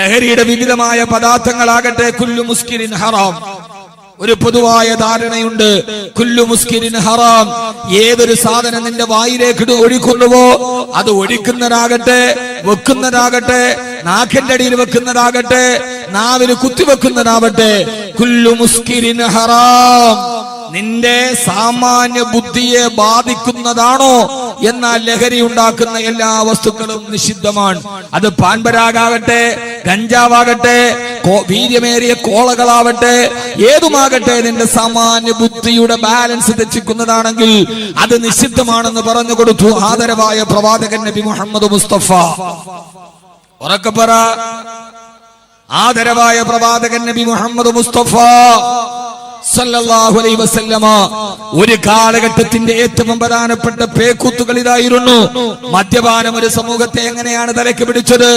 ലഹരിയുടെ വിവിധമായ പദാർത്ഥങ്ങളാകട്ടെ കുല്ലു മുസ്കിരിൻ ഹറാം. ഒരു പൊതുവായ ധാരണയുണ്ട്, കുല്ലു മുസ്കിരിൻ ഹറാം. ഏതൊരു സാധനം നിന്റെ വായിലേക്ക് ഒഴിക്കുന്നുവോ അത് ഒഴിക്കുന്നതാകട്ടെ, വെക്കുന്നതാകട്ടെ, നാക്കിന്റെ അടിയിൽ വെക്കുന്നതാകട്ടെ, നാവിന് കുത്തിവെക്കുന്നതാവട്ടെ, കുല്ലു മുസ്കിരിൻ ഹറാം. നിന്റെ സാമാന്യ ബുദ്ധിയെ ബാധിക്കുന്നതാണോ എന്നാൽ ലഹരി ഉണ്ടാക്കുന്ന എല്ലാ വസ്തുക്കളും നിഷിദ്ധമാണ്. അത് പാൻപരാഗാകട്ടെ, ഗഞ്ചാവാകട്ടെ, വീര്യമേറിയ കോളകളാവട്ടെ, ഏതുമാകട്ടെ, നിന്റെ സാമാന്യ ബുദ്ധിയുടെ ബാലൻസ് തെറ്റിക്കുന്നതാണെങ്കിൽ അത് നിഷിദ്ധമാണെന്ന് പറഞ്ഞു കൊടുത്തു ആദരവായ പ്രവാചകൻ നബി മുഹമ്മദ് മുസ്തഫ. ഉറക്കെ പറ, ആദരവായ പ്രവാചകൻ നബി മുഹമ്മദ് മുസ്തഫ സല്ലല്ലാഹു അലൈഹി വസല്ലമ. ഒരു കാലഘട്ടത്തിന്റെ ഏറ്റവും പ്രധാനപ്പെട്ട പേക്കൂത്തുകൾ ഇതായിരുന്നു. മദ്യപാനം ഒരു സമൂഹത്തെ എങ്ങനെയാണ് തലയ്ക്ക് പിടിച്ചത്?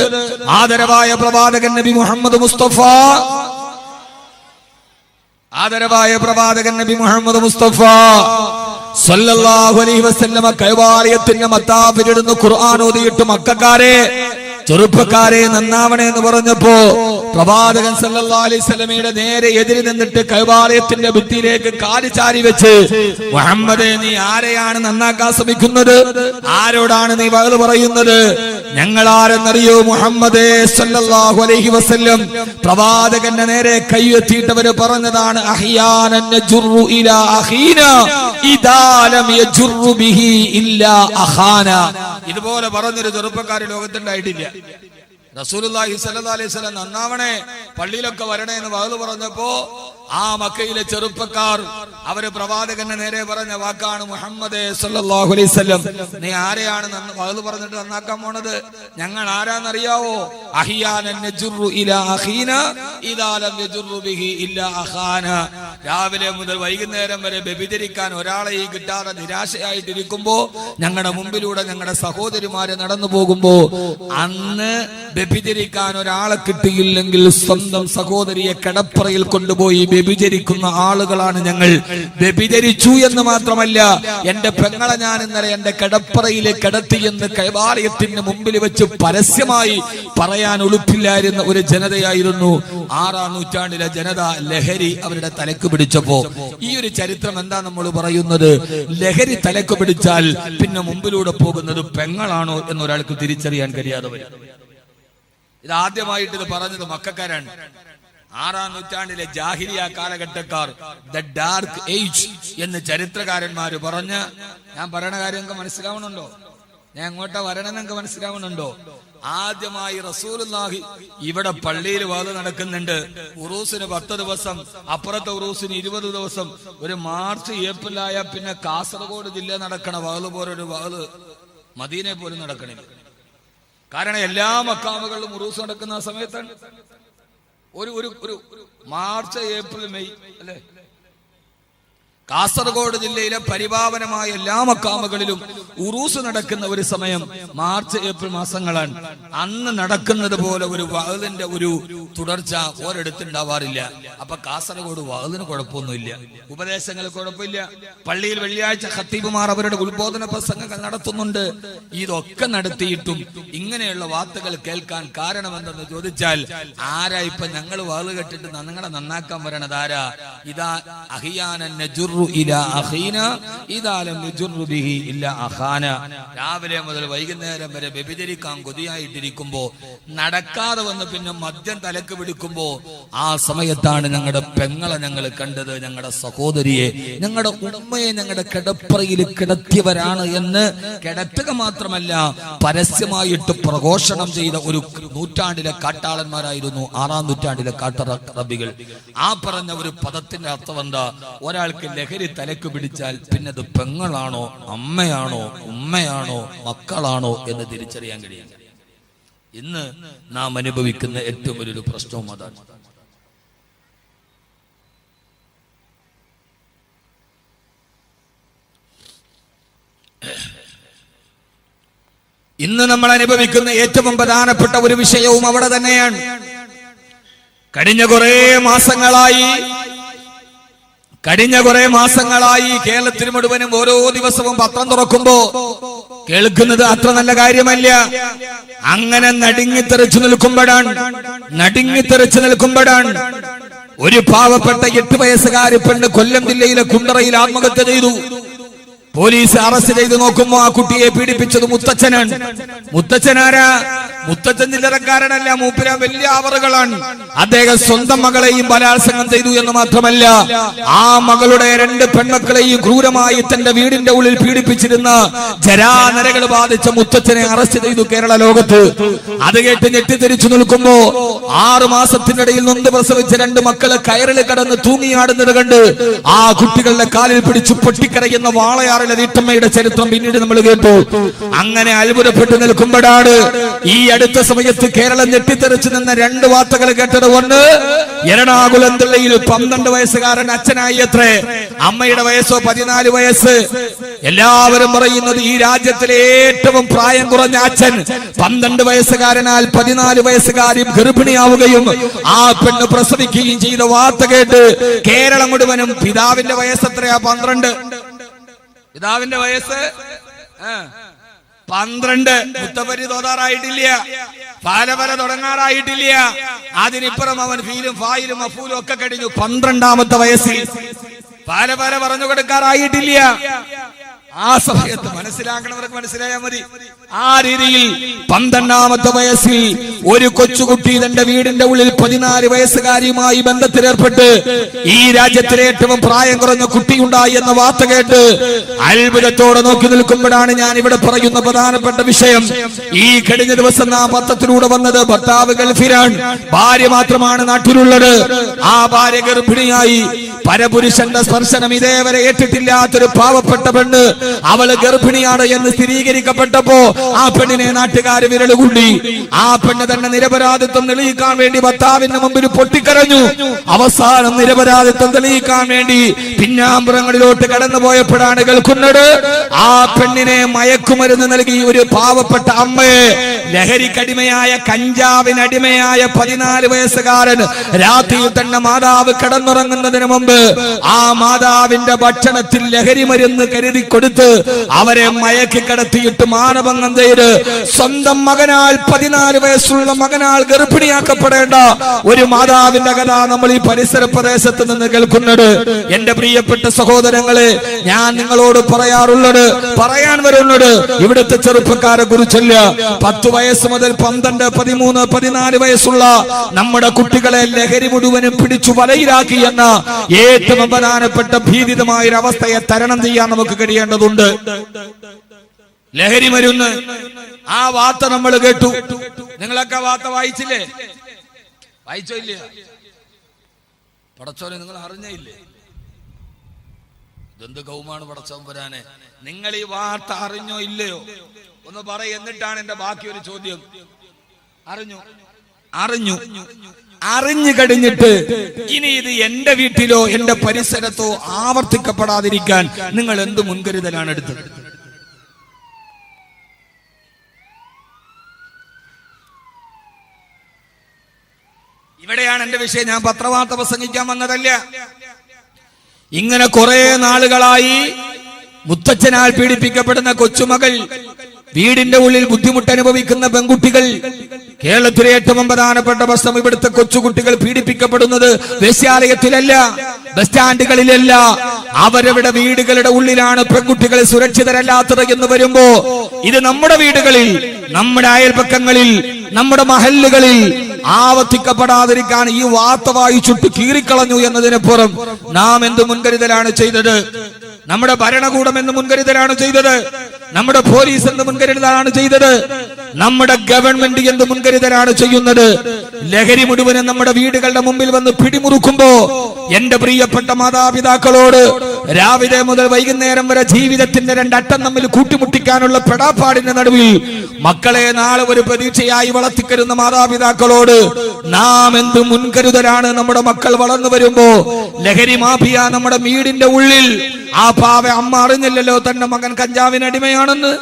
ആദരവായ പ്രവാചകൻ നബി മുഹമ്മദ് മുസ്തഫ, ആദരവായ പ്രവാചകൻ നബി മുഹമ്മദ് മുസ്തഫ സല്ലല്ലാഹു അലൈഹി വസല്ലമ കൈവാലയത്തിന്റെ മത്താഫിലിടുന്നു ഖുർആൻ ഓതിയിട്ട് മക്കക്കാരെ, ചെറുപ്പക്കാരെ നന്നാവണേ എന്ന് പറഞ്ഞപ്പോ പ്രവാചകൻ സല്ലല്ലാഹു അലൈഹി വസല്ലമയുടെ നേരെ എതിരി നിന്നിട്ട് കൈവാലയത്തിന്റെ ഭിത്തിയിലേക്ക് കാല് ചാരി വെച്ച്, മുഹമ്മദേ, നീ ആരെയാണ് നന്നാക്കാൻ ശ്രമിക്കുന്നത്? ആരോടാണ് നീ വഅദ് പറയുന്നത്? ഞങ്ങൾ ആരെന്നറിയോ? മുഹമ്മദേ സല്ലല്ലാഹു അലൈഹി വസല്ലം പ്രവാചകന്റെ നേരെ കൈയെത്തിയിട്ടവര് പറഞ്ഞതാണ്, അഹ്യാനൻ നജുറു ഇലാ അഖീനാ ഇദാ ലം യജുറു ബിഹി ഇല്ലാ അഖാന. ഇതുപോലെ പറഞ്ഞൊരു ചെറുപ്പക്കാർ ലോകത്തുണ്ടായിട്ടില്ല. റസൂലുള്ളാഹി സ്വല്ലല്ലാഹു അലൈഹി വസല്ലം നന്നാവണേ, പള്ളിയിലൊക്കെ വരണേ എന്ന് വഅദ് പറഞ്ഞപ്പോ ആ മക്കയിലെ ചെറുപ്പക്കാർ അവര് പ്രവാചകന്റെ നേരെ പറഞ്ഞ വാക്കാണ്, മുഹമ്മദേ സല്ലല്ലാഹു അലൈഹി വസല്ലം, നീ ആരെയാണ് വഅദ് പറഞ്ഞിട്ട് നന്നാക്കാൻ പോണത്? ഞങ്ങൾ ആരാന്നറിയാവോ? അഹ്യാനൻ നജുറു ഇലാ അഖീന ഇദാ ലം യജുറു ബിഹി ഇല്ലാ അഖാന. രാവിലെ മുതൽ വൈകുന്നേരം വരെ വ്യഭിചരിക്കാൻ ഒരാളെ കിട്ടാതെ നിരാശയായിട്ടിരിക്കുമ്പോ ഞങ്ങളുടെ മുമ്പിലൂടെ ഞങ്ങളുടെ സഹോദരിമാരെ നടന്നു പോകുമ്പോ അന്ന് വ്യഭിചരിക്കാൻ ഒരാളെ കിട്ടിയില്ലെങ്കിൽ സ്വന്തം സഹോദരിയെ കിടപ്പറയിൽ കൊണ്ടുപോയി വ്യഭിചരിക്കുന്ന ആളുകളാണ് ഞങ്ങൾ. വ്യഭിചരിച്ചു എന്ന് മാത്രമല്ല, എന്റെ പെങ്ങളെ ഞാൻ ഇന്നലെ എന്റെ കിടപ്പറയിലെ കിടത്തിയെന്ന് കൈവാലയത്തിന് മുമ്പിൽ വെച്ച് പരസ്യമായി പറയാൻ ഉളുപ്പില്ലായിരുന്ന ഒരു ജനതയായിരുന്നു 6-ാം നൂറ്റാണ്ടിലെ ജനത. ലഹരി അവരുടെ തലക്ക് പിടിച്ചപ്പോ ഈ ഒരു ചരിത്രം എന്താ നമ്മൾ പറയുന്നത്? ലഹരി തലക്ക് പിടിച്ചാൽ പിന്നെ മുമ്പിലൂടെ പോകുന്നത് പെങ്ങളാണോ എന്നൊരാൾക്ക് തിരിച്ചറിയാൻ കഴിയാതെ വരും. ഇത് ആദ്യമായിട്ട് ഇത് പറഞ്ഞത് മക്കക്കാരാണ്. 6-ാം നൂറ്റാണ്ടിലെ ജാഹിലിയ കാലഘട്ടക്കാർ, ദ ഡാർക്ക് ഏജ് എന്ന് ചരിത്രകാരന്മാര് പറഞ്ഞ്, ഞാൻ പറയണ കാര്യം നിങ്ങൾക്ക് മനസ്സിലാവണുണ്ടോ? ഞാൻ എങ്ങോട്ടാ വരണം നിങ്ങൾക്ക് മനസ്സിലാവണുണ്ടോ? ആദ്യമായി റസൂലുള്ളാഹി ഇവിടെ പള്ളിയിൽ വഅദ് നടക്കുന്നുണ്ട്. ഉറൂസിന് 10 ദിവസം, അപ്പുറത്തെ ഉറൂസിന് 20 ദിവസം. ഒരു മാർച്ച് ഏപ്രിലായ പിന്നെ കാസർഗോഡ് ജില്ല നടക്കണ വഅദ് പോലൊരു വഅദ് മദീനയെ പോലും നടക്കണില്ല. കാരണം എല്ലാ മക്കാമുകളിലും ഉറൂസ് നടക്കുന്ന സമയത്താണ്. ഒരു മാർച്ച് ഏപ്രിൽ മെയ് അല്ലെ, കാസർഗോഡ് ജില്ലയിലെ പരിപാവനമായ എല്ലാ മക്കാമുകളിലും ഉറൂസ് നടക്കുന്ന ഒരു സമയം മാർച്ച് ഏപ്രിൽ മാസങ്ങളാണ്. അന്ന് നടക്കുന്നത് പോലെ ഒരു വഅദിന്റെ ഒരു തുടർച്ച ഒരിടത്തുണ്ടാവാറില്ല. അപ്പൊ കാസർഗോഡ് വഅദിന് കുഴപ്പമൊന്നുമില്ല, ഉപദേശങ്ങൾ കുഴപ്പമില്ല. പള്ളിയിൽ വെള്ളിയാഴ്ച ഖത്തീബുമാർ അവരുടെ ഉത്ബോധന പ്രസംഗങ്ങൾ നടത്തുന്നുണ്ട്. ഇതൊക്കെ നടത്തിയിട്ടും ഇങ്ങനെയുള്ള വാർത്തകൾ കേൾക്കാൻ കാരണമെന്തെന്ന് ചോദിച്ചാൽ, ആരാ ഇപ്പൊ ഞങ്ങൾ വഅദ് കേട്ടിട്ട് നിങ്ങളെ നന്നാക്കാൻ വരണത് ആരാ? ഇതാ അഹ്യാനൻ നജുറു ഇലാ അഖീന ഇദാ ലം യജുറു ബിഹി ഇല്ലാ അഖാന. രാവിലെ മുതൽ വൈകുന്നേരം വരെ വ്യഭിചരിക്കാൻ കൊതിയായിട്ടിരിക്കുമ്പോ നടക്കാതെ വന്ന് പിന്നെ മദ്യം തലക്ക് പിടിക്കുമ്പോ ആ സമയത്താണ് ഞങ്ങളുടെ പെങ്ങളെ ഞങ്ങൾ കണ്ടത്, ഞങ്ങളുടെ സഹോദരിയെ, ഞങ്ങളുടെ ഉമ്മയെ ഞങ്ങളുടെ കിടപ്പറയിൽ കിടത്തിയവരാണ് എന്ന് കിടത്തുക മാത്രമല്ല പരസ്യമായിട്ട് പ്രഘോഷണം ചെയ്ത ഒരു നൂറ്റാണ്ടിലെ കാട്ടാളന്മാരായിരുന്നു 6-ാം നൂറ്റാണ്ടിലെ കാട്ടറബികൾ. ആ പറഞ്ഞ ഒരു പദത്തിന്റെ അർത്ഥം എന്താ? ഒരാൾക്ക് ലഹരി തലക്ക് പിടിച്ചാൽ പിന്നെ അത് പെങ്ങളാണോ, അമ്മയാണോ, ഉമ്മയാണോ, മക്കളാണോ എന്ന് തിരിച്ചറിയാൻ കഴിയില്ല. ഇന്ന് നാം അനുഭവിക്കുന്ന ഏറ്റവും വലിയൊരു പ്രശ്നവും അതാണ്. ഇന്ന് നമ്മൾ അനുഭവിക്കുന്ന ഏറ്റവും പ്രധാനപ്പെട്ട ഒരു വിഷയവും അവിടെ തന്നെയാണ്. കഴിഞ്ഞ കുറെ മാസങ്ങളായി കഴിഞ്ഞ കുറെ മാസങ്ങളായി കേരളത്തിന് മുഴുവനും ഓരോ ദിവസവും പത്രം തുറക്കുമ്പോ കേൾക്കുന്നത് അത്ര നല്ല കാര്യമല്ല. അങ്ങനെ നടുങ്ങിത്തെറിച്ചു നിൽക്കുമ്പോഴാണ് ഒരു പാവപ്പെട്ട 8 വയസ്സുകാരി പെണ്ണ് കൊല്ലം ജില്ലയിലെ കുണ്ടറയിൽ ആത്മഹത്യ ചെയ്തു. പോലീസ് അറസ്റ്റ് ചെയ്ത് നോക്കുമ്പോ ആ കുട്ടിയെ പീഡിപ്പിച്ചത് മുത്തച്ഛനാണ്. മുത്തച്ഛനാരാ? മുത്തച്ഛൻ ചില്ലറക്കാരനല്ല, മൂപ്പര വലിയ ആവറുകളാണ്. അദ്ദേഹം സ്വന്തം മകളെയും ബലാത്സംഗം ചെയ്തു എന്ന് മാത്രമല്ല, ആ മകളുടെ 2 പെൺമക്കളെയും ക്രൂരമായി തന്റെ വീടിന്റെ ഉള്ളിൽ പീഡിപ്പിച്ചിരുന്ന ജരാനരകൾ ബാധിച്ച മുത്തച്ഛനെ അറസ്റ്റ് ചെയ്തു കേരള ലോകത്ത്. അത് കേട്ട് ഞെട്ടിത്തിരിച്ചു നിൽക്കുമ്പോ 6 മാസത്തിനിടയിൽ നൊന്ത് പ്രസവിച്ച 2 മക്കള് കയറിൽ കടന്ന് തൂങ്ങിയാടുന്നത് കണ്ട് ആ കുട്ടികളുടെ കാലിൽ പിടിച്ചു പൊട്ടിക്കരയുന്ന വാളയാറിലെ വീട്ടമ്മയുടെ ചരിത്രം പിന്നീട് നമ്മൾ കേട്ടു. അങ്ങനെ അത്ഭുതപ്പെട്ടു നിൽക്കുമ്പോഴാണ് ഈ അടുത്ത സമയത്ത് കേരളം ഞെട്ടിത്തെറിച്ചു നിന്ന 2 വാർത്തകൾ കേട്ടത്. ഒന്ന്, എറണാകുളം ജില്ലയിൽ 12 വയസ്സുകാരൻ അച്ഛനായി അത്രേ. അമ്മയുടെ വയസ്സോ 14 വയസ്സ്. എല്ലാവരും പറയുന്നത് ഈ രാജ്യത്തിലെ ഏറ്റവും പ്രായം കുറഞ്ഞ അച്ഛൻ 12 വയസ്സുകാരനാൽ 14 വയസ്സുകാരി ഗർഭിണിയാവുകയും ആ പെണ്ണ് പ്രസവിക്കുകയും ചെയ്ത വാർത്ത കേട്ട് കേരളം മുഴുവനും പിതാവിന്റെ വയസ്സ് എത്രയാ? 12. പിതാവിന്റെ വയസ്സ് 12. മുത്തപ്പരി തോതാറായിട്ടില്ല, പാലപല തുടങ്ങാറായിട്ടില്ല. അതിനിപ്പുറം അവൻ ഫീലും ഫായിലും അഫൂലും ഒക്കെ കഴിഞ്ഞു. 12ാമത്തെ വയസ്സിൽ പാലപല പറഞ്ഞു കൊടുക്കാറായിട്ടില്ല. ആ സമയത്ത് മനസ്സിലാക്കണവർക്ക് മനസ്സിലായാൽ മതി. ആ രീതിയിൽ 12ാമത്തെ വയസ്സിൽ ഒരു കൊച്ചുകുട്ടി തന്റെ വീടിന്റെ ഉള്ളിൽ 14 വയസ്സുകാരിയുമായി ബന്ധത്തിലേർപ്പെട്ട് ഈ രാജ്യത്തിലെ ഏറ്റവും പ്രായം കുറഞ്ഞ കുട്ടിയുണ്ടായി എന്ന വാർത്ത കേട്ട് അത്ഭുതത്തോടെ നോക്കി നിൽക്കുമ്പോഴാണ് ഞാൻ ഇവിടെ പറയുന്ന പ്രധാനപ്പെട്ട വിഷയം. ഈ കഴിഞ്ഞ ദിവസം നാം പത്രത്തിലൂടെ വന്നത്, ഭർത്താവ് ഗൾഫിലാണ്, ഭാര്യ മാത്രമാണ് നാട്ടിലുള്ളത്. ആ ഭാര്യ ഗർഭിണിയായി. പരപുരുഷന്റെ സ്പർശനം ഇതേവരെ ഏറ്റിട്ടില്ലാത്തൊരു പാവപ്പെട്ട പെണ്ണ്, അവള് ഗർഭിണിയാണ് എന്ന് സ്ഥിരീകരിക്കപ്പെട്ടപ്പോ ആ പെണ്ണിനെ നാട്ടുകാര് വിരലുകൂടി. ആ പെണ്ണ് തന്നെ നിരപരാധിത്വം തെളിയിക്കാൻ വേണ്ടി ഭർത്താവിന്റെ മുമ്പിൽ പൊട്ടിക്കരഞ്ഞു. അവസാനം നിരപരാധിത്വം തെളിയിക്കാൻ വേണ്ടി പിന്നാമ്പുറങ്ങളിലോട്ട് കടന്നുപോയപ്പോഴാണ് കേൾക്കുന്നത്, ആ പെണ്ണിനെ മയക്കുമരുന്ന് നൽകി ഒരു പാവപ്പെട്ട അമ്മയെ, ലഹരിക്കടിമയായ കഞ്ചാവിനടിമയായ 14 വയസ്സുകാരൻ രാത്രിയിൽ തന്നെ മാതാവ് കിടന്നുറങ്ങുന്നതിന് മുമ്പ് ആ മാതാവിന്റെ ഭക്ഷണത്തിൽ ലഹരി മരുന്ന് കരുതി കൊടുത്ത് അവരെ മയക്കി കിടത്തിയിട്ട് മാനഭംഗം ചെയ്ത് സ്വന്തം മകനാൽ 14 വയസ്സുള്ള മകനാൽ ഗർഭിണിയാക്കപ്പെടേണ്ട ഒരു മാതാവിന്റെ കഥ നമ്മൾ ഈ പരിസര പ്രദേശത്ത് നിന്ന് കേൾക്കുന്നത്. എന്റെ പ്രിയപ്പെട്ട സഹോദരങ്ങളെ, ഞാൻ നിങ്ങളോട് പറയാൻ വരുന്നത് ഇവിടുത്തെ ചെറുപ്പക്കാരെ കുറിച്ചല്ല. 10 വയസ്സ് മുതൽ 12, 13, 14 വയസ്സുള്ള നമ്മുടെ കുട്ടികളെ ലഹരി മുഴുവനും പിടിച്ചു വലയിലാക്കി എന്ന ഏറ്റവും പ്രധാനപ്പെട്ട ഭീതിതമായ ഒരു അവസ്ഥയെ തരണം ചെയ്യാൻ നമുക്ക് കഴിയേണ്ടതുണ്ട്. ലഹരി മരുന്ന്, ആ വാർത്ത നമ്മൾ കേട്ടു. നിങ്ങളൊക്കെ വാർത്ത വായിച്ചില്ലേ? വായിച്ചോ ഇല്ല? പടച്ചോനെ, നിങ്ങൾ അറിഞ്ഞില്ലേ? ഇതെന്ത് കൗമാണ് പടച്ചോൻ വരാനെ. നിങ്ങൾ ഈ വാർത്ത അറിഞ്ഞോ ഇല്ലയോ ഒന്ന് പറ. എന്നിട്ടാണ് എന്റെ ബാക്കി ഒരു ചോദ്യം. അറിഞ്ഞു കഴിഞ്ഞിട്ട് ഇനി ഇത് എന്റെ വീട്ടിലോ എന്റെ പരിസരത്തോ ആവർത്തിക്കപ്പെടാതിരിക്കാൻ നിങ്ങൾ എന്ത് മുൻകരുതലാണ് എടുത്തത്? ഇവിടെയാണ് എന്റെ വിഷയം. ഞാൻ പത്രവാർത്ത പ്രസംഗിക്കാൻ വന്നതല്ല. ഇങ്ങനെ കുറെ നാളുകളായി മുത്തച്ഛനാൽ പീഡിപ്പിക്കപ്പെടുന്ന കൊച്ചുമകൾ, വീടിന്റെ ഉള്ളിൽ ബുദ്ധിമുട്ട് അനുഭവിക്കുന്ന പെൺകുട്ടികൾ, കേരളത്തിലെ ഏറ്റവും പ്രധാനപ്പെട്ട പ്രശ്നം ഇവിടുത്തെ കൊച്ചുകുട്ടികൾ പീഡിപ്പിക്കപ്പെടുന്നത് വേശ്യാലയത്തിലല്ല, ബസ് സ്റ്റാൻഡുകളിലല്ല, അവരവരുടെ വീടുകളുടെ ഉള്ളിലാണ് പെൺകുട്ടികൾ സുരക്ഷിതരല്ലാത്തത് എന്ന് വരുമ്പോ ഇത് നമ്മുടെ വീടുകളിൽ, നമ്മുടെ അയൽപക്കങ്ങളിൽ, നമ്മുടെ മഹല്ലുകളിൽ ആവർത്തിക്കപ്പെടാതിരിക്കാൻ ഈ വാർത്ത വായിച്ചിട്ട് കീറിക്കളഞ്ഞു എന്നതിനപ്പുറം നാം എന്ത് മുൻകരുതലാണ് ചെയ്തത്? നമ്മുടെ ഭരണകൂടം എന്ത് മുൻകരുതലാണ് ചെയ്തത്? നമ്മുടെ പോലീസ് എന്ത് മുൻകരുതലാണ് ചെയ്തത്? നമ്മുടെ ഗവൺമെന്റ് എന്ത് മുൻകരുതലാണ് ചെയ്യുന്നത്? ലഹരി മുഴുവനും നമ്മുടെ വീടുകളുടെ മുമ്പിൽ വന്ന് പിടിമുറുക്കുമ്പോ എന്റെ പ്രിയപ്പെട്ട മാതാപിതാക്കളോട് രാവിലെ മുതൽ വൈകുന്നേരം വരെ ജീവിതത്തിന്റെ 2 അറ്റം തമ്മിൽ കൂട്ടിമുട്ടിക്കാനുള്ള പെടാപ്പാടിന്റെ നടുവിൽ മക്കളെ നാളെ ഒരു പ്രതീക്ഷയായി വളർത്തിക്കരുന്ന മാതാപിതാക്കളോട് നാം എന്ത് മുൻകരുതലാണ്? നമ്മുടെ മക്കൾ വളർന്നു വരുമ്പോ ലഹരി മാഫിയ നമ്മുടെ വീടിന്റെ ഉള്ളിൽ, ആ പാവ അമ്മ അറിഞ്ഞില്ലല്ലോ തന്റെ മകൻ കഞ്ചാവിനടിമയാണെന്ന്.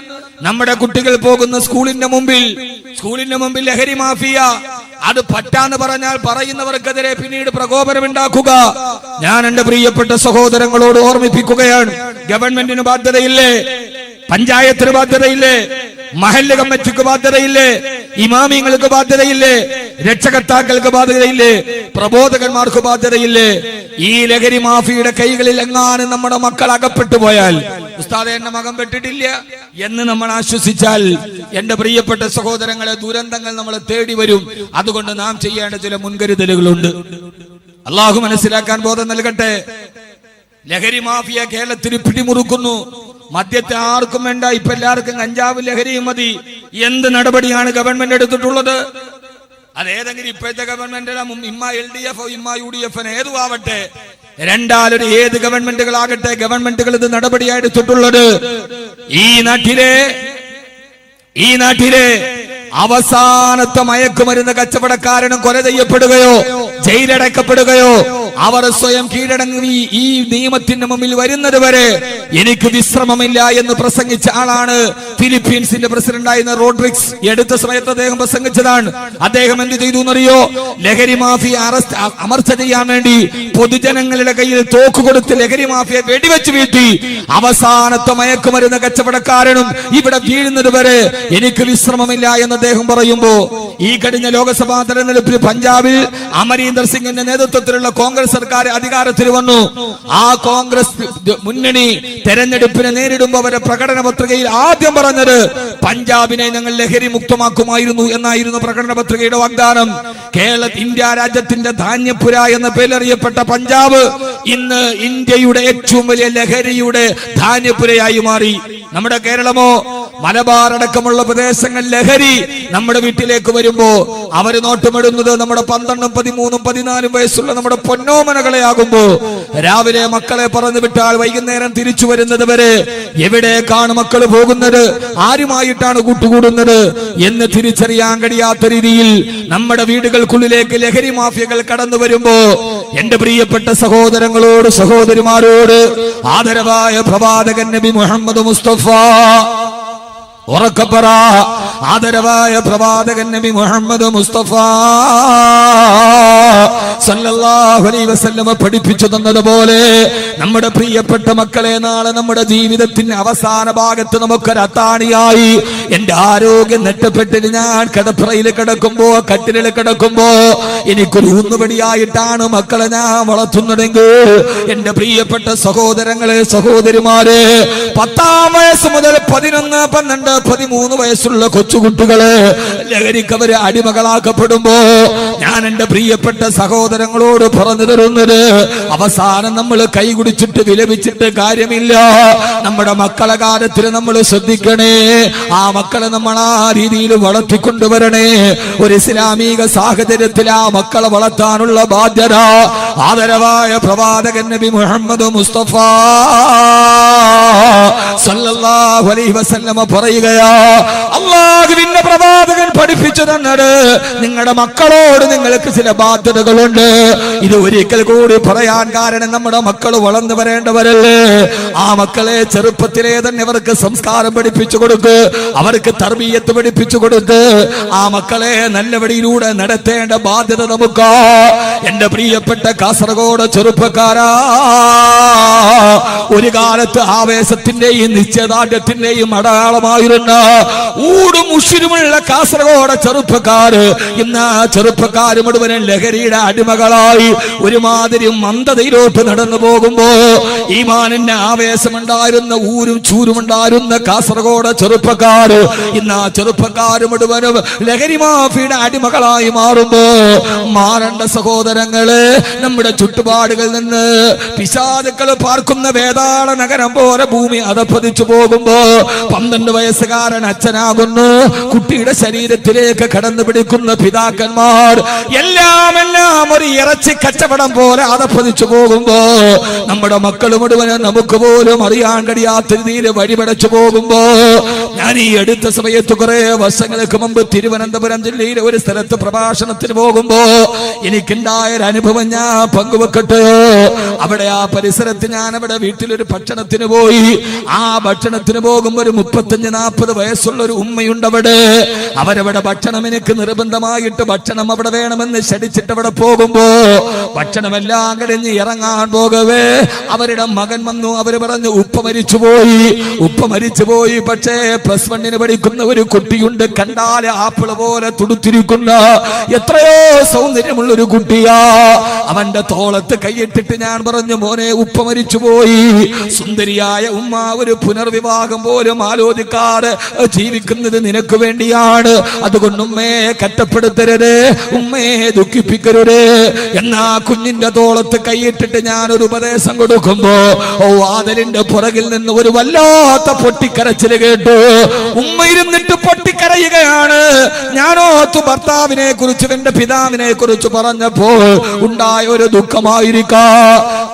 നമ്മുടെ കുട്ടികൾ പോകുന്ന സ്കൂളിന്റെ മുമ്പിൽ ലഹരി മാഫിയ അത് പറ്റാന്ന് പറഞ്ഞാൽ പറയുന്നവർക്കെതിരെ പിന്നീട് പ്രകോപനമുണ്ടാക്കുക. ഞാൻ എന്റെ പ്രിയപ്പെട്ട സഹോദരങ്ങളോട് ഓർമ്മിപ്പിക്കുകയാണ്, ഗവൺമെന്റിന് ബാധ്യതയില്ലേ? പഞ്ചായത്തിന് ബാധ്യതയില്ലേ? മഹല്ല് കമ്മിറ്റിക്ക് ബാധ്യതയില്ലേ? ഇമാമിങ്ങൾക്ക് ബാധ്യതയില്ലേ? രക്ഷകർത്താക്കൾക്ക് ബാധ്യതയില്ലേ? പ്രബോധകന്മാർക്ക് ബാധ്യതയില്ലേ? ഈ ലഹരി മാഫിയുടെ കൈകളിൽ എങ്ങാനും നമ്മുടെ മക്കൾ അകപ്പെട്ടു പോയാൽ, ഉസ്താദേ എന്റെ മകൻ പെട്ടിട്ടില്ല എന്ന് നമ്മൾ ആശ്വസിച്ചാൽ, എന്റെ പ്രിയപ്പെട്ട സഹോദരങ്ങളെ, ദുരന്തങ്ങൾ നമ്മളെ തേടി വരും. അതുകൊണ്ട് നാം ചെയ്യേണ്ട ചില മുൻകരുതലുകളുണ്ട്. അള്ളാഹു മനസ്സിലാക്കാൻ ബോധം നൽകട്ടെ. ലഹരി മാഫിയ കേരളത്തിൽ പിടിമുറുക്കുന്നു. മദ്യത്തെ ആർക്കും വേണ്ട, ഇപ്പൊ എല്ലാവർക്കും കഞ്ചാവ് ലഹരിയും മതി. എന്ത് നടപടിയാണ് ഗവൺമെന്റ് എടുത്തിട്ടുള്ളത്? അതേതെങ്കിലും ഇപ്പോഴത്തെ ഗവൺമെന്റ്, ഇമ്മ LDF ഇമ്മ UDF ഏതു ആവട്ടെ, രണ്ടാലൊരു ഏത് ഗവൺമെന്റുകളാകട്ടെ, ഗവൺമെന്റുകൾ ഇത് നടപടിയായി എടുത്തിട്ടുള്ളത്. ഈ നാട്ടിലെ അവസാനത്തെ മയക്കുമരുന്ന് കച്ചവടക്കാരനും കൊല ചെയ്യപ്പെടുകയോ ജയിലടക്കപ്പെടുകയോ അവർ സ്വയം കീഴടങ്ങി ഈ നിയമത്തിന് മുമ്പിൽ വരുന്നത് വരെ എനിക്ക് വിശ്രമമില്ല എന്ന് പ്രസംഗിച്ച ആളാണ് ഫിലിപ്പീൻസിന്റെ പ്രസിഡന്റായിരുന്ന റോഡ്രിക്സ്. എടുത്ത സമയത്ത് അദ്ദേഹം പ്രസംഗിച്ചതാണ്. അദ്ദേഹം എന്ത് ചെയ്തു എന്നറിയോ? ലഹരി മാഫിയ അമർച്ച ചെയ്യാൻ വേണ്ടി പൊതുജനങ്ങളുടെ കയ്യിൽ തോക്ക് കൊടുത്ത് ലഹരി മാഫിയെ വെടിവെച്ച് വീഴ്ത്തി. അവസാനത്തെ മയക്കുമരുന്ന് കച്ചവടക്കാരനും ഇവിടെ വീഴുന്നത് വരെ എനിക്ക് വിശ്രമമില്ല എന്ന് അദ്ദേഹം പറയുമ്പോ, ഈ കഴിഞ്ഞ ലോക്സഭാ തെരഞ്ഞെടുപ്പിൽ പഞ്ചാബിൽ അമരീന്ദർ സിംഗിന്റെ നേതൃത്വത്തിലുള്ള കോൺഗ്രസ് സർക്കാർ അധികാരത്തിൽ വന്നു. ആ കോൺഗ്രസ് മുന്നണി തെരഞ്ഞെടുപ്പിനെ നേരിടുമ്പോൾ അവരുടെ പ്രകടന പത്രികയിൽ ആദ്യം പറഞ്ഞത് പഞ്ചാബിനെ ഞങ്ങൾ ലഹരി മുക്തമാക്കുമായിരുന്നു എന്നായിരുന്നു പ്രകടന പത്രികയുടെ വാഗ്ദാനം. ഇന്ത്യ രാജ്യത്തിന്റെ ധാന്യപുര എന്ന പേരറിയപ്പെട്ട പഞ്ചാബ് ഇന്ന് ഇന്ത്യയുടെ ഏറ്റവും വലിയ ലഹരിയുടെ ധാന്യപുരയായി മാറി. നമ്മുടെ കേരളമോ മലബാർ അടക്കമുള്ള പ്രദേശങ്ങൾ ലഹരി നമ്മുടെ വീട്ടിലേക്ക് വരുമ്പോ അവര് നോട്ടമിടുന്നത് നമ്മുടെ 12, 13, 14 വയസ്സുള്ള നമ്മുടെ പൊന്നോമനകളെ ആകുമ്പോ, രാവിലെ മക്കളെ പറഞ്ഞു വിട്ടാൽ വൈകുന്നേരം തിരിച്ചു വരുന്നത് വരെ എവിടേക്കാണ് മക്കൾ പോകുന്നത്, ആരുമായിട്ടാണ് കൂട്ടുകൂടുന്നത് എന്ന് തിരിച്ചറിയാൻ കഴിയാത്ത രീതിയിൽ നമ്മുടെ വീടുകൾക്കുള്ളിലേക്ക് ലഹരി മാഫിയകൾ കടന്നു വരുമ്പോ, എന്റെ പ്രിയപ്പെട്ട സഹോദരങ്ങളോട് സഹോദരിമാരോട് ആദരവായ പ്രവാചകൻ നബി മുഹമ്മദ് മുസ്തഫ, ഉറക്കപ്പറ, ആദരവായ പ്രവാചകൻ നബി മുഹമ്മദ് മുസ്തഫ സല്ലല്ലാഹു അലൈഹി വസല്ലം പഠിപ്പിച്ചു തന്നതുപോലെ നമ്മുടെ പ്രിയപ്പെട്ട മക്കളെ നാളെ നമ്മുടെ ജീവിതത്തിന്റെ അവസാന ഭാഗത്ത് നമുക്കൊരു അത്താണിയായി, എന്റെ ആരോഗ്യം നെട്ടപ്പെട്ടിട്ട് ഞാൻ കിടപ്പറയിൽ കിടക്കുമ്പോ, കട്ടിലിൽ കിടക്കുമ്പോ എനിക്കൊരു ഊന്നുപടിയായിട്ടാണ് മക്കളെ ഞാൻ വളർത്തുന്നതെങ്കിൽ, എന്റെ പ്രിയപ്പെട്ട സഹോദരങ്ങളെ സഹോദരിമാരെ, 10-ാം വയസ്സ് മുതൽ 11, 12, 13 വയസ്സുള്ള കൊച്ചുകുട്ടികള് ലഹരിക്കവര് അടിമകളാക്കപ്പെടുമ്പോ ഞാൻ എന്റെ പ്രിയപ്പെട്ട സഹോദരങ്ങളോട് പറഞ്ഞു തരുന്നത്, അവസാനം നമ്മൾ കൈകുടിച്ചിട്ട് വിലപിച്ചിട്ട് കാര്യമില്ല. നമ്മുടെ മക്കളെ കാര്യത്തിൽ നമ്മൾ ശ്രദ്ധിക്കണേ. ആ മക്കളെ നമ്മൾ ആ രീതിയിൽ വളർത്തിക്കൊണ്ടുവരണേ. ഒരു ഇസ്ലാമിക സാഹചര്യത്തിൽ ആ മക്കളെ വളർത്താനുള്ള ബാധ്യത ആദരവായ പ്രവാചകൻ നബി മുഹമ്മദ് മുസ്തഫ സല്ലല്ലാഹു അലൈഹി വസല്ലം പറയുകയാ, അല്ലാഹുവിന്റെ പ്രവാചകൻ പഠിപ്പിച്ചു തന്നത്, നിങ്ങളുടെ മക്കളോട് നിങ്ങൾക്ക് ചില ബാധ്യതകളുണ്ട്. ഇത് ഒരിക്കൽ കൂടി പറയാൻ കാരണം നമ്മുടെ മക്കൾ വളർന്നു വരേണ്ടവരല്ലേ. ആ മക്കളെ ചെറുപ്പത്തിലേ തന്നെ അവർക്ക് സംസ്കാരം പഠിപ്പിച്ചു കൊടുക്ക്, അവർക്ക് തർബീയത്ത് പഠിപ്പിച്ചു കൊടുത്ത് ആ മക്കളെ നല്ല വഴിയിലൂടെ നടത്തേണ്ട ബാധ്യത നമുക്ക്. എന്റെ പ്രിയപ്പെട്ട കാസർഗോഡ് ചെറുപ്പക്കാരാ, ഒരു കാലത്ത് ആവേശത്തിന്റെയും നിശ്ചയദാർഢ്യത്തിന്റെയും അടയാളമായിരുന്ന ഊടും ഉഷിരുമുള്ള കാസർഗോഡ് ചെറുപ്പക്കാര് ഇന്ന് ആ ചെറുപ്പക്കാര് മുഴുവനും ലഹരിയുടെ അടിമകളായി ഒരുമാതിരി മന്ദതയിലോട്ട് നടന്നു പോകുമ്പോ, ഈമാനിന്റെ ആവേശമുണ്ടായിരുന്ന ഊരും ചൂരുമുണ്ടായിരുന്ന കാസർഗോഡ് ചെറുപ്പക്കാര് ഇന്ന് ആ ചെറുപ്പക്കാര് മുഴുവനും ലഹരി മാഫിയുടെ അടിമകളായി മാറുമ്പോ, മാറേണ്ട സഹോദരങ്ങള്, നമ്മുടെ ചുറ്റുപാടുകളിൽ നിന്ന് പിശാചുക്കൾ പാർക്കുന്ന വേതാള നഗരം പോലെ ഭൂമി അധപ്പതിച്ചു പോകുമ്പോ 12 വയസ്സുകാരൻ അച്ഛനാകുന്നു, കുട്ടിയുടെ ശരീരത്തിലേക്ക് കടന്നു പിടിക്കുന്ന പിതാക്കന്മാർ എല്ലാം ഒരു ഇറച്ചി കച്ചവടം പോലെ അതപ്പതിച്ചു പോകുമ്പോ നമ്മുടെ മക്കൾ മുഴുവനും നമുക്ക് പോലും അറിയാൻ കഴിയാത്ത രീതിയിൽ വഴിപടച്ചു പോകുമ്പോ ഞാൻ ഈ അടുത്ത സമയത്ത് കുറെ വർഷങ്ങൾക്ക് മുമ്പ് തിരുവനന്തപുരം ജില്ലയിലെ ഒരു സ്ഥലത്ത് പ്രഭാഷണത്തിന് പോകുമ്പോ എനിക്കുണ്ടായ ഒരു അനുഭവം ഞാൻ പങ്കുവെക്കട്ടെ. അവിടെ ആ പരിസരത്ത് ഞാൻ അവിടെ വീട്ടിലൊരു ഭക്ഷണത്തിന് പോയി. ആ ഭക്ഷണത്തിന് പോകുമ്പോ ഒരു 35-40 വയസ്സുള്ള ഒരു ഉമ്മയുണ്ട് അവിടെ. അവരവിടെ ഭക്ഷണം എനിക്ക് നിർബന്ധമായിട്ട് ഭക്ഷണം അവിടെ വേണമെന്ന് ക്ഷണിച്ചിട്ട് അവിടെ പോകുമ്പോ ഭക്ഷണമെല്ലാം കഴിഞ്ഞ് ഇറങ്ങാൻ പോകവേ അവരുടെ മകൻ വന്നു. അവര് പറഞ്ഞു ഉപ്പ മരിച്ചുപോയി. പക്ഷേ +1 പഠിക്കുന്ന ഒരു കുട്ടിയുണ്ട്, കണ്ടാല് ആപ്പിള് പോലെ തുടുത്തിരിക്കുന്ന എത്രയോ സൗന്ദര്യമുള്ള ഒരു കുട്ടിയാ. അവന്റെ തോളത്ത് കൈയിട്ടിട്ട് ഞാൻ പറഞ്ഞു, മോനെ ഉപ്പ മരിച്ചുപോയി. സുന്ദരിയായ ഉമ്മ ഒരു പുനർവിവാഹം പോലും ആലോചിക്കാതെ ജീവിക്കുന്നത് നിനക്ക് വേണ്ടിയാണ്. അതുകൊണ്ട് ഉമ്മയെ കഷ്ടപ്പെടുത്തരുത്, ഉമ്മയെ ദുഃഖിപ്പിക്കരുത്. എന്നാ കുഞ്ഞിന്റെ തോളത്ത് കൈയിട്ടിട്ട് ഞാൻ ഒരു ഉപദേശം കൊടുക്കുമ്പോ വാതിലിന്റെ പുറകിൽ നിന്ന് ഒരു വല്ലാത്ത പൊട്ടിക്കരച്ചില് കേട്ടു. ഉമ്മ ഇരുന്നിട്ട് പൊട്ടിക്കരയുകയാണ്. ഞാനോത്തു ഭർത്താവിനെ കുറിച്ച് എന്റെ പിതാവിനെ കുറിച്ച് പറഞ്ഞപ്പോൾ ഉണ്ടായ ഒരു ദുഃഖമായിരിക്കാം.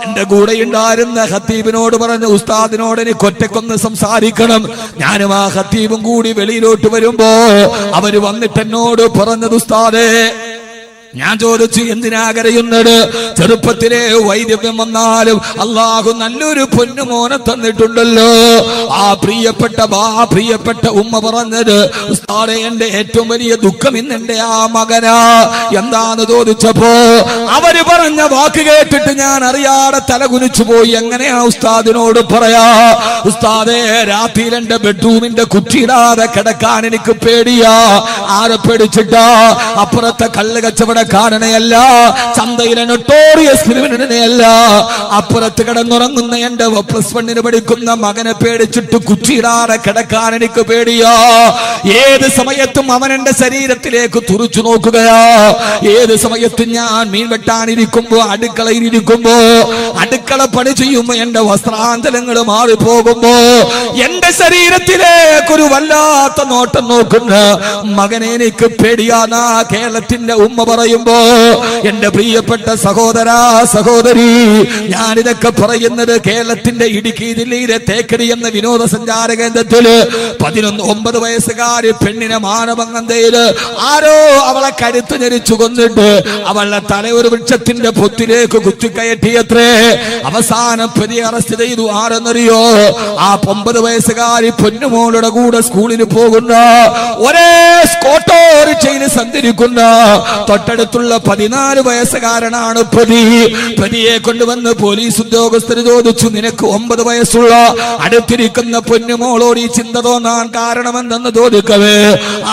എന്റെ കൂടെ ഉണ്ടായിരുന്ന ഖത്തീബിനോട് പറഞ്ഞു, ഉസ്താദിനോട് എനിക്ക് ഒറ്റക്കൊന്ന് സംസാരിക്കണം. ഞാനും ആ ഖത്തീബും കൂടി വെളിയിലോട്ട് വരുമ്പോ അവര് വന്നിട്ട് എന്നോട് പറഞ്ഞത്, ഉസ്താദേ, ഞാൻ ചോദിച്ചു എന്തിനാ കരയുന്നത്? ചെറുപ്പത്തിലെ വൈദ്യം വന്നാലും അള്ളാഹു നല്ലൊരു പൊന്നുമോനെ തന്നിട്ടുണ്ടല്ലോ. ആ പ്രിയപ്പെട്ട ഉമ്മ പറഞ്ഞത്, ഉസ്താദേ, എന്റെ ഏറ്റവും വലിയ ദുഃഖം ഇന്നെന്റെ ആ മകനാ. എന്താന്ന് ചോദിച്ചപ്പോ അവര് പറഞ്ഞ വാക്ക് കേട്ടിട്ട് ഞാൻ അറിയാതെ തലകുനിച്ചു പോയി. എങ്ങനെയാ ഉസ്താദിനോട് പറയാ? ഉസ്താദേ, രാത്രിയിൽ എന്റെ ബെഡ്റൂമിന്റെ കുറ്റിയിടാതെ കിടക്കാൻ എനിക്ക് പേടിയാ. ആരെ പേടിച്ചിട്ടാ? അപ്പുറത്തെ കള്ള് കച്ചവട കാരണയല്ല, ചന്തയിലെ നൊട്ടോറിയസ് ക്രിമിനലിനെയല്ല, അപ്പുറത്ത് കിടന്നുറങ്ങുന്ന എന്റെ +1 പഠിക്കുന്ന മകനെ പേടിച്ചിട്ട് കുറ്റിയിടാതെ കിടക്കാൻ എനിക്ക് പേടിയാ. ഏത് സമയത്തും അവൻ എന്റെ ശരീരത്തിലേക്ക് തുറച്ചു നോക്കുകയാ. ഏത് സമയത്തും ഞാൻ മീൻ വെട്ടാനിരിക്കുമ്പോ അടുക്കളയിലിരിക്കുമ്പോ അടുക്കള പണി ചെയ്യുമ്പോ എന്റെ വസ്ത്രാന്തരങ്ങൾ മാറിപ്പോകുമ്പോ എന്റെ ശരീരത്തിലേക്കൊരു വല്ലാത്ത നോട്ടം നോക്കുന്ന മകനെ എനിക്ക് പേടിയാന്നാ കേരളത്തിന്റെ ഉമ്മ പറയും. എന്റെ പ്രിയപ്പെട്ട സഹോദരി, ഞാനിതൊക്കെ പറയുന്നത് കേരളത്തിന്റെ ഇടുക്കി ജില്ലയിലെ തേക്കടി എന്ന വിനോദസഞ്ചാര കേന്ദ്രത്തില് 19 വയസ്സുകാരി പെണ്ണിനെ മാനഭംഗന്തയില് ആരോ അവളെ കരുത്ത് ഞെരിച്ചു കൊന്നിട്ട് അവളുടെ തല ഒരു വൃക്ഷത്തിന്റെ പൊത്തിലേക്ക് കുത്തിക്കയറ്റിയത്രേ. അവസാനം പ്രതി അറസ്റ്റ് ചെയ്തു. ആരെന്നറിയോ? ആ 9 വയസ്സുകാരി പൊന്നുമോളുടെ കൂടെ സ്കൂളിൽ പോകുന്ന ഒരേ ഓട്ടോറിക്ഷയിൽ സഞ്ചരിക്കുന്ന തൊട്ടടുത്തുള്ള 14 വയസ്സുകാരനാണ് പ്രതിയെ കൊണ്ടുവന്ന് പോലീസ് ഉദ്യോഗസ്ഥർ ചോദിച്ചു, നിനക്ക് 9 വയസ്സുള്ള അടുത്തിരിക്കുന്ന പൊന്നുമോളോട് ഈ ചിന്ത തോന്നാൻ കാരണമെന്തെന്ന് ചോദിക്കവേ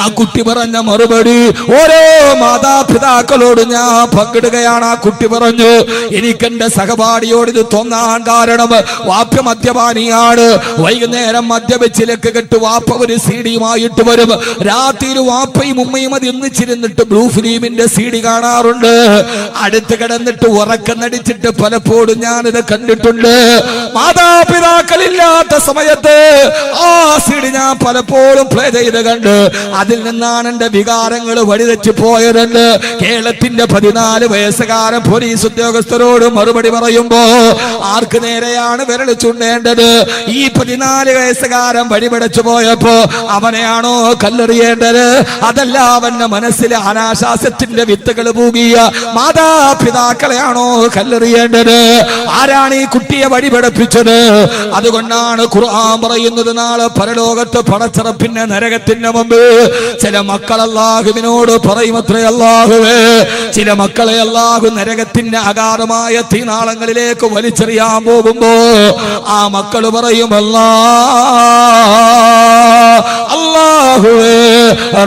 ആ കുട്ടി പറഞ്ഞ മറുപടി ഓരോ മാതാപിതാക്കളോട് ഞാൻ പങ്കിടുകയാണ്. ആ കുട്ടി പറഞ്ഞു, എനിക്കെന്റെ സഹപാഠിയോട് ഇത് തോന്നാൻ കാരണം വാപ്പ മദ്യപാനിയാണ്. വൈകുന്നേരം മദ്യവെച്ചിലേക്ക് കെട്ട് വാപ്പ ഒരു CD-യുമായിട്ട് വരും. രാത്രിയിൽ വാപ്പയും ഉമ്മയും അത് ഒന്നിച്ചിരുന്നിട്ട് ബ്ലൂ ഫിലിമിന്റെ CD കാണാറുണ്ട്. അടുത്ത് കിടന്നിട്ട് ഉറക്കം നടിച്ചിട്ട് പലപ്പോഴും ഞാനിത് കണ്ടിട്ടുണ്ട്. മാതാപിതാക്കളില്ലാത്ത സമയത്ത് ആ CD ഞാൻ പലപ്പോഴും പ്ലേ ചെയ്ത് കണ്ട് അതിൽ നിന്നാണ് എന്റെ വികാരങ്ങൾ വഴിതെറ്റി പോയതെന്ന് കേരളത്തിന്റെ 14 വയസ്സുകാരൻ പോലീസ് ഉദ്യോഗസ്ഥരോട് മറുപടി പറയുമ്പോ ആർക്ക് നേരെയാണ് വിരൽ ചൂണ്ടേണ്ടത്? ഈ 14 വയസ്സുകാരൻ വഴിപടച്ചു പോയപ്പോ അവനെയാണോ കല്ലെറിയേണ്ടത്? അതല്ല അവന്റെ മനസ്സിലെ അനാശാസ്യത്തിന്റെ വിത്തുകൾ പൂകിയ മാതാപിതാക്കളെയാണോ കല്ലെറിയേണ്ടത്? ആരാണ് ഈ കുട്ടിയെ വഴിപടപ്പിച്ചത്? അതുകൊണ്ടാണ് ഖുർആൻ പറയുന്നത്, നാളെ പരലോകത്ത് പടച്ചറപ്പിന്റെ നരകത്തിന്റെ മുമ്പ് ചില മക്കൾ അല്ലാഹുവിനോട് പറയുമത്രേ, അല്ലാഹുവേ, ചില മക്കളെ അല്ലാഹു നരകത്തിന്റെ അഗാധമായ തീനാളങ്ങളിലേക്ക് വലിച്ചെറിയാൻ പോകുമ്പോ ആ മക്കൾ പറയും, അല്ലാഹുവേ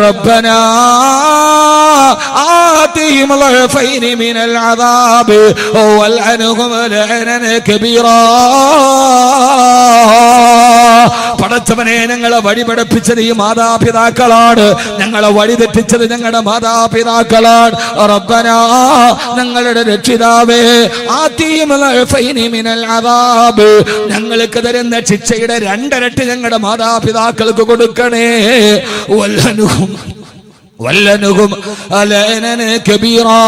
റബ്ബനാ ആതിഹിം ളഅഫൈനി മിനൽ അദാബ് വൽഅൻഹും ലഅനൻ കബീറാ. പടച്ചവനെ, ഞങ്ങളെ വഴിപടപ്പിച്ചത് ഈ മാതാപിതാക്കളാണ്, ഞങ്ങളെ വഴിതെറ്റിച്ചത് ഞങ്ങളുടെ മാതാപിതാക്കളാണ്. റബ്ബനാ, ഞങ്ങളുടെ രക്ഷിതാവേ, ആതിഹിം ളഅഫൈനി മിനൽ അദാബ്, ഞങ്ങൾക്ക് തരുന്ന ശിക്ഷയുടെ 2 ഇരട്ടി ഞങ്ങളുടെ മാതാപിതാക്കൾക്ക് കൊടുക്കണേ. വൽഅൻഹും വല്ലനുഹും അലനന കബീറാ.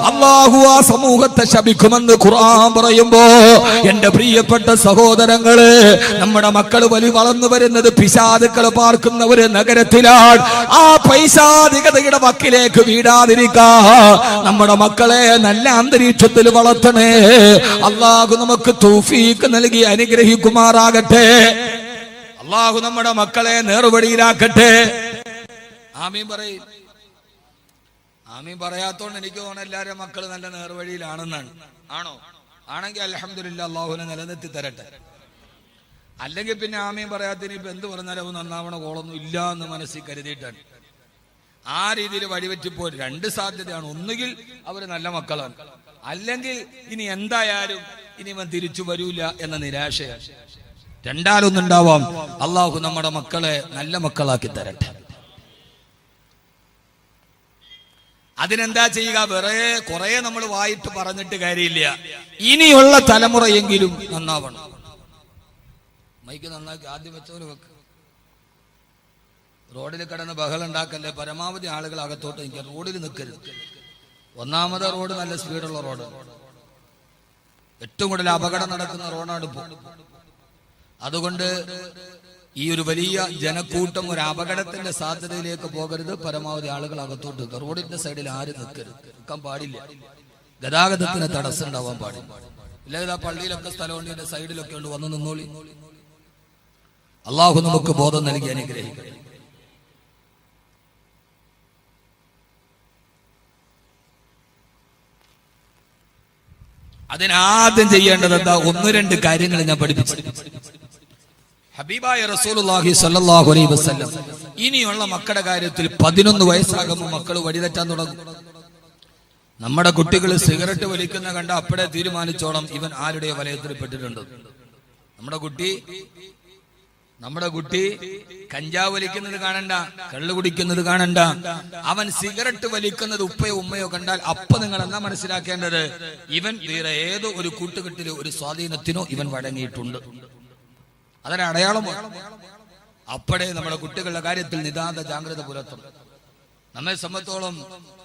അല്ലാഹു ആ സമൂഹത്തെ ശപിക്കുമെന്ന് ഖുർആൻ പറയുമ്പോ എന്റെ പ്രിയപ്പെട്ട സഹോദരങ്ങളെ, നമ്മുടെ മക്കൾ വളർന്നു വരുന്നത് പിശാചുക്കൾ പാർക്കുന്ന ഒരു നഗരത്തിലാണ്. ആ പൈശാചികതയുടെ വക്കിലേക്ക് വീടാതിരിക്കാ നമ്മുടെ മക്കളെ നല്ല അന്തരീക്ഷത്തിൽ വളർത്തണേ. അല്ലാഹു നമുക്ക് തൗഫീഖ് നൽകി അനുഗ്രഹിക്കുമാറാകട്ടെ. അല്ലാഹു നമ്മുടെ മക്കളെ നേർവഴിയിലാക്കട്ടെ. ആമീൻ പറയും. ആമീൻ പറയാത്തോണ്ട് എനിക്ക് തോന്നുന്നു എല്ലാവരും മക്കൾ നല്ല നേർവഴിയിലാണെന്നാണ്. ആണോ? ആണെങ്കിൽ അൽഹംദുലില്ലാഹ്, അല്ലാഹുവിനെ നിലനിർത്തി തരട്ടെ. അല്ലെങ്കിൽ പിന്നെ ആമീൻ പറയാത്തതിന് ഇപ്പൊ എന്ത് പറഞ്ഞാലും അവ നന്നാവണ കോളൊന്നും ഇല്ല എന്ന് മനസ്സിൽ കരുതിയിട്ടാണ്. ആ രീതിയിൽ വഴിവെറ്റിപ്പോ രണ്ട് സാധ്യതയാണ്. ഒന്നുകിൽ അവര് നല്ല മക്കളാണ്, അല്ലെങ്കിൽ ഇനി എന്തായാലും ഇനി ഇവൻ തിരിച്ചു വരൂല എന്ന നിരാശയാണ്. രണ്ടാലൊന്നുണ്ടാവാം. അള്ളാഹു നമ്മുടെ മക്കളെ നല്ല മക്കളാക്കി തരട്ടെ. അതിനെന്താ ചെയ്യുക? വേറെ കുറെ നമ്മൾ വായിട്ട് പറഞ്ഞിട്ട് കാര്യമില്ല. ഇനിയുള്ള തലമുറയെങ്കിലും നന്നാവണം. മൈക്ക് നന്നാക്കി ആദ്യം വെച്ചവര് വെക്ക്. റോഡിൽ കിടന്ന് ബഹളം ഉണ്ടാക്കല്ലേ. പരമാവധി ആളുകൾ അകത്തോട്ട് നിൽക്കുക. റോഡിൽ നിൽക്കരുത്. ഒന്നാമത് റോഡ് നല്ല സ്പീഡുള്ള റോഡ്, ഏറ്റവും കൂടുതൽ അപകടം നടക്കുന്ന റോഡാണ് ഇപ്പോൾ. അതുകൊണ്ട് ഈ ഒരു വലിയ ജനക്കൂട്ടം ഒരു അപകടത്തിന്റെ സാധ്യതയിലേക്ക് പോകരുത്. പരമാവധി ആളുകൾ അകത്തോട്ട് നിൽക്കുക. റോഡിന്റെ സൈഡിൽ ആരും നിൽക്കരുത്, നിൽക്കാൻ പാടില്ല. ഗതാഗതത്തിന് തടസ്സം ഉണ്ടാവാൻ പാടില്ല. ഇല്ലെങ്കിൽ ആ പള്ളിയിലൊക്കെ സ്ഥലമുണ്ട്, ഇതിന്റെ സൈഡിലൊക്കെ ഉണ്ട്, വന്ന് നിന്നോളി. അള്ളാഹു നമുക്ക് ബോധം നൽകി അനുഗ്രഹിക്കട്ടെ. അതിനാദ്യം ചെയ്യേണ്ടത് എന്താ? ഒന്ന് രണ്ട് കാര്യങ്ങൾ ഞാൻ പഠിപ്പിച്ചു. ഹബീബായ റസൂലുള്ളാഹി സ്വല്ലല്ലാഹു അലൈഹി വസല്ലം ഇനിയുള്ള മക്കളുടെ കാര്യത്തിൽ 11 വയസ്സാകുമ്പോൾ മക്കൾ വഴിതെറ്റാൻ തുടങ്ങും. നമ്മുടെ കുട്ടികൾ സിഗരറ്റ് വലിക്കുന്ന കണ്ട അപ്പോഴേ തീരുമാനിച്ചോണം ഇവൻ ആരുടെ വലയത്തിൽ പെട്ടിട്ടുണ്ട്. നമ്മുടെ കുട്ടി കഞ്ചാവ് വലിക്കുന്നത് കാണണ്ട, കള്ളു കുടിക്കുന്നത് കാണണ്ട. അവൻ സിഗരറ്റ് വലിക്കുന്നത് ഉപ്പയോ ഉമ്മയോ കണ്ടാൽ അപ്പൊ നിങ്ങൾ എന്നാ മനസ്സിലാക്കേണ്ടത്? ഇവൻ വേറെ ഏതോ ഒരു കൂട്ടുകെട്ടിലോ ഒരു സ്വാധീനത്തിനോ ഇവൻ വഴങ്ങിയിട്ടുണ്ട്. അതൊരു അടയാളമാണ്. അപ്പോഴേ നമ്മുടെ കുട്ടികളുടെ കാര്യത്തിൽ നിതാന്ത ജാഗ്രത പുലർത്തണം. നമ്മെ സംബന്ധിച്ചോളം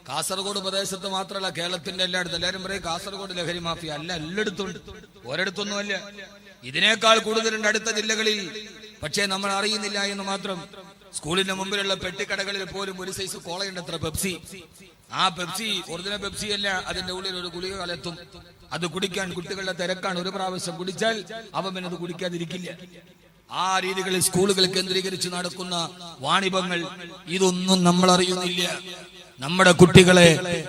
കാസർഗോഡ് പ്രദേശത്ത് മാത്രമല്ല, കേരളത്തിന്റെ എല്ലായിടത്തും. എല്ലാവരും പറയും കാസർഗോഡ് ലഹരി മാഫിയ. അല്ല, എല്ലായിടത്തും ഉണ്ട്, ഒരിടത്തൊന്നുമല്ല. ഇതിനേക്കാൾ കൂടുതലുണ്ട് അടുത്ത ജില്ലകളിൽ. പക്ഷേ നമ്മൾ അറിയുന്നില്ല എന്ന് മാത്രം. സ്കൂളിന്റെ മുമ്പിലുള്ള പെട്ടിക്കടകളിൽ പോലും ഒരു സൈസ് കോളയുണ്ട്, അത്ര പെപ്സി. ആ പെപ്സി ഒറിജിനൽ പെപ്സി അല്ല, അതിന്റെ ഉള്ളിൽ ഒരു ഗുളിക കലർത്തും. അത് കുടിക്കാൻ കുട്ടികളുടെ തിരക്കാണ്. ഒരു പ്രാവശ്യം കുടിച്ചാൽ അവൻ പിന്നെ അത് കുടിക്കാതിരിക്കില്ല. ആ രീതികളിൽ സ്കൂളുകൾ കേന്ദ്രീകരിച്ച് നടക്കുന്ന വാണിഭങ്ങൾ, ഇതൊന്നും നമ്മൾ അറിയുന്നില്ല. നമ്മുടെ കുട്ടികളെ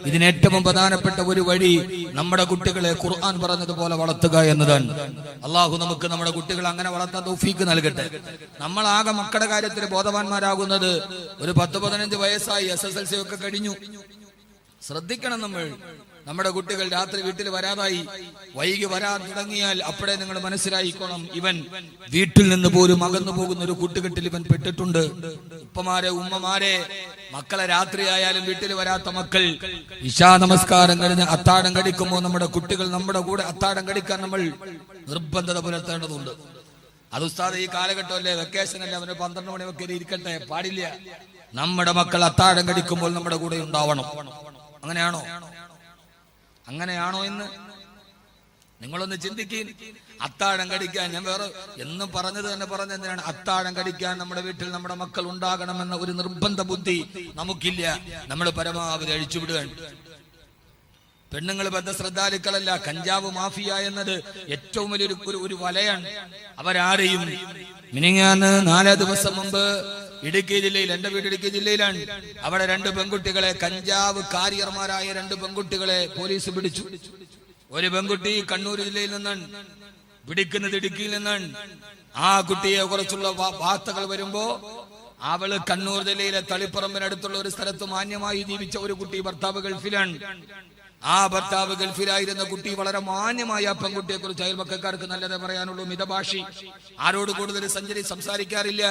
ഇതിനേറ്റവും പ്രധാനപ്പെട്ട ഒരു വഴി നമ്മുടെ കുട്ടികളെ ഖുർആൻ പറഞ്ഞതുപോലെ വളർത്തുക എന്നതാണ്. അള്ളാഹു നമുക്ക് നമ്മുടെ കുട്ടികളെ അങ്ങനെ വളർത്താൻ തൗഫീക്ക് നൽകട്ടെ. നമ്മളാകെ മക്കളുടെ കാര്യത്തിൽ ബോധവാന്മാരാകുന്നത് ഒരു 10-15 വയസ്സായി, SSLC ഒക്കെ കഴിഞ്ഞു. ശ്രദ്ധിക്കണം നമ്മൾ. നമ്മുടെ കുട്ടികൾ രാത്രി വീട്ടിൽ വരാതായി, വൈകി വരാൻ തുടങ്ങിയാൽ അപ്പോഴേ നിങ്ങൾ മനസ്സിലായിക്കോണം ഇവൻ വീട്ടിൽ നിന്ന് പോലും അകന്നു പോകുന്ന ഒരു കൂട്ടുകെട്ടിൽ ഇവൻ പെട്ടിട്ടുണ്ട്. ഉപ്പമാരെ, ഉമ്മമാരെ, മക്കളെ രാത്രിയായാലും വീട്ടിൽ വരാത്ത മക്കൾ ഇശാ നമസ്കാരം കഴിഞ്ഞ് അത്താഴം കടിക്കുമ്പോൾ നമ്മുടെ കുട്ടികൾ നമ്മുടെ കൂടെ അത്താഴം കടിക്കാൻ നമ്മൾ നിർബന്ധത പുലർത്തേണ്ടതുണ്ട്. അത് ഉസ്താദ് ഈ കാലഘട്ടമല്ലേ, വെക്കേഷൻ അല്ലേ, അവന് 12 മണി വരെ ഇരിക്കട്ടെ, പാടില്ല. നമ്മുടെ മക്കൾ അത്താഴം കടിക്കുമ്പോൾ നമ്മുടെ കൂടെ ഉണ്ടാവണം. അങ്ങനെയാണോ എന്ന് നിങ്ങളൊന്ന് ചിന്തിക്കുക. അത്താഴം കടിക്കാൻ ഞാൻ വേറെ എന്നും പറഞ്ഞെന്തിനാണ്? അത്താഴം കടിക്കാൻ നമ്മുടെ വീട്ടിൽ നമ്മുടെ മക്കൾ ഉണ്ടാകണമെന്ന ഒരു നിർബന്ധ ബുദ്ധി നമുക്കില്ല. നമ്മൾ പരമാവധി അഴിച്ചുവിടുകയാണ്. പെണ്ണുങ്ങൾ ബദ്ധശ്രദ്ധാലുക്കളല്ല. കഞ്ചാവ് മാഫിയ എന്നത് ഏറ്റവും വലിയൊരു വലയാണ്. അവരാരെയും മിനിങ്ങാന്ന് 4 ദിവസം മുമ്പ് ഇടുക്കി ജില്ലയിൽ, എന്റെ വീട് ഇടുക്കി ജില്ലയിലാണ്, അവിടെ 2 പെൺകുട്ടികളെ, കഞ്ചാവ് കാരിയർമാരായ 2 പെൺകുട്ടികളെ പോലീസ് പിടിച്ചു. ഒരു പെൺകുട്ടി കണ്ണൂർ ജില്ലയിൽ നിന്നാണ്, പിടിക്കുന്നത് ഇടുക്കിയിൽ നിന്നാണ്. ആ കുട്ടിയെ കുറിച്ചുള്ള വാർത്തകൾ വരുമ്പോ അവള് കണ്ണൂർ ജില്ലയിലെ തളിപ്പറമ്പിനടുത്തുള്ള ഒരു സ്ഥലത്ത് മാന്യമായി ജീവിച്ച ഒരു കുട്ടി. ഭർത്താവ് ഗൾഫിലാണ്. ആ ഭർത്താവ് ഗൾഫിലായിരുന്ന കുട്ടി വളരെ മാന്യമായ ആ പെൺകുട്ടിയെ കുറിച്ച് അയൽപക്കക്കാർക്ക് നല്ലതേ പറയാനുള്ളൂ. മിതഭാഷി, ആരോട് കൂടുതൽ സംസാരിക്കാറില്ല.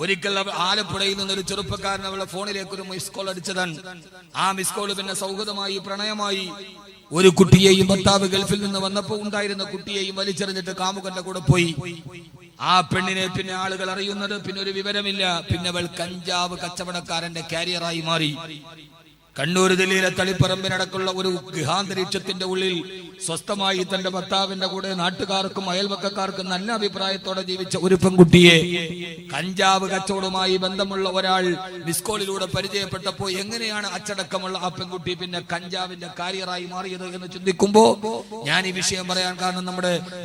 ഒരിക്കൽ ആലപ്പുഴയിൽ നിന്നൊരു ചെറുപ്പക്കാരൻ അവളുടെ ഫോണിലേക്ക് ഒരു മിസ് കോൾ അടിച്ചതാണ്. ആ മിസ് കോൾ പിന്നെ സൗഹൃദമായി, പ്രണയമായി. ഒരു കുട്ടിയെയും ഭർത്താവ് ഗൾഫിൽ നിന്ന് വന്നപ്പോൾ ഉണ്ടായിരുന്ന കുട്ടിയെയും വലിച്ചെറിഞ്ഞിട്ട് കാമുകന്റെ കൂടെ പോയി. ആ പെണ്ണിനെ പിന്നെ ആളുകൾ അറിയുന്നത് പിന്നെ ഒരു വിവരമില്ല. പിന്നെ അവൾ കഞ്ചാവ് കച്ചവടക്കാരന്റെ കാരിയറായി മാറി. കണ്ണൂർ ജില്ലയിലെ തളിപ്പറമ്പിനടക്കുള്ള ഒരു ഗൃഹാന്തരീക്ഷത്തിന്റെ ഉള്ളിൽ സ്വസ്ഥമായി തന്റെ ഭർത്താവിന്റെ കൂടെ നാട്ടുകാർക്കും അയൽവക്കക്കാർക്കും നല്ല അഭിപ്രായത്തോടെ ജീവിച്ച ഒരു പെൺകുട്ടിയെ കഞ്ചാവ് കച്ചവടവുമായി ബന്ധമുള്ള ഒരാൾ മിസ്കോളിലൂടെ പരിചയപ്പെട്ടപ്പോൾ എങ്ങനെയാണ് അച്ചടക്കമുള്ള ആ പെൺകുട്ടി പിന്നെ കഞ്ചാവിന്റെ കാരിയറായി മാറിയത് എന്ന് ചിന്തിക്കുമ്പോ ഞാൻ ഈ വിഷയം പറയാൻ കാരണം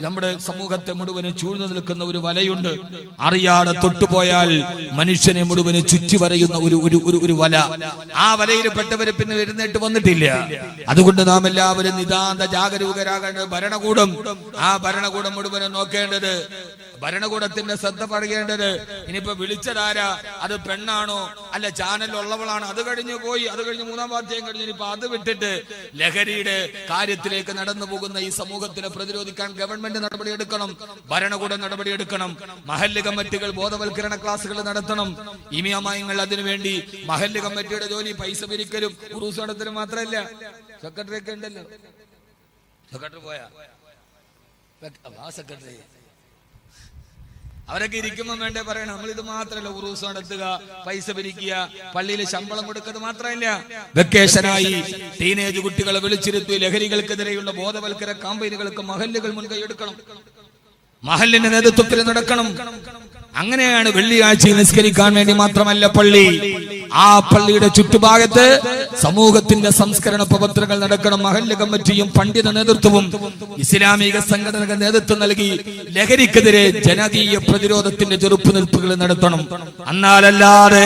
നമ്മുടെ സമൂഹത്തെ മുഴുവനും ചൂഴ്ന്നു നിൽക്കുന്ന ഒരു വലയുണ്ട്. അറിയാതെ തൊട്ടുപോയാൽ മനുഷ്യനെ മുഴുവനും ചുറ്റി വരയുന്ന ഒരു വല. ആ വലയിൽപ്പെട്ട പിന്നെ എഴുന്നേറ്റ് വന്നിട്ടില്ല. അതുകൊണ്ട് നാം എല്ലാവരും നിതാന്ത ജാഗരൂകരാകേണ്ടത്. ഭരണകൂടം ആ ഭരണകൂടം മുഴുവനും നോക്കേണ്ടത്, ഭരണകൂടത്തിന്റെ ശ്രദ്ധ പറയേണ്ടത് ഇനിയിപ്പോ വിളിച്ചതാരാ, അത് പെണ്ണാണോ അല്ല ചാനലിലുള്ളവളാണോ, അത് കഴിഞ്ഞു പോയി, അത് കഴിഞ്ഞ് മൂന്നാം വാർത്തയും കഴിഞ്ഞു. ഇനിയിപ്പോ അത് വിട്ടിട്ട് ലഹരിയുടെ കാര്യത്തിലേക്ക് നടന്നു പോകുന്ന ഈ സമൂഹത്തിനെ പ്രതിരോധിക്കാൻ ഗവൺമെന്റ് നടപടിയെടുക്കണം, ഭരണകൂടം നടപടിയെടുക്കണം. മഹല്ല് കമ്മിറ്റികൾ ബോധവൽക്കരണ ക്ലാസുകൾ നടത്തണം. ഇമിയമായങ്ങൾ അതിനുവേണ്ടി മഹല്ല് കമ്മിറ്റിയുടെ ജോലി പൈസ പിരിക്കലും ഉറൂസ് നടത്തലും മാത്രമല്ല. സെക്രട്ടറി ഒക്കെ ഉണ്ടല്ലോ, സെക്രട്ടറി പോയാ സെക്രട്ടറി അവരൊക്കെ ഇരിക്കുമ്പോൾ വേണ്ടേ പറയണം. നമ്മളിത് മാത്രമല്ല, ഉറൂസ് നടത്തുക, പൈസ പിരിക്കുക, പള്ളിയിൽ ശമ്പളം കൊടുക്കുന്നത് മാത്രമല്ല, വെക്കേഷനായി ടീനേജ് കുട്ടികളെ വിളിച്ചിരുത്തി ലഹരികൾക്കെതിരെയുള്ള ബോധവൽക്കരണ ക്യാമ്പയിനുകൾക്ക് മഹല്ലുകൾ മുൻകൈ എടുക്കണം, മഹല്ലിന്റെ നേതൃത്വത്തിൽ നടക്കണം. അങ്ങനെയാണ് വെള്ളിയാഴ്ച നിസ്കരിക്കാൻ വേണ്ടി മാത്രമല്ല പള്ളി, ആ പള്ളിയുടെ ചുറ്റുഭാഗത്ത് സമൂഹത്തിന്റെ സംസ്കരണ പ്രവർത്തനങ്ങൾ നടക്കണം. മഹല്ല് കമ്മിറ്റിയും പണ്ഡിത നേതൃത്വവും ഇസ്ലാമിക സംഘടനകൾ നേതൃത്വം നൽകി ലഹരിക്കെതിരെ ജനകീയ പ്രതിരോധത്തിന്റെ ചെറുപ്പുനിൽപ്പുകൾ നടത്തണം. എന്നാലല്ലാതെ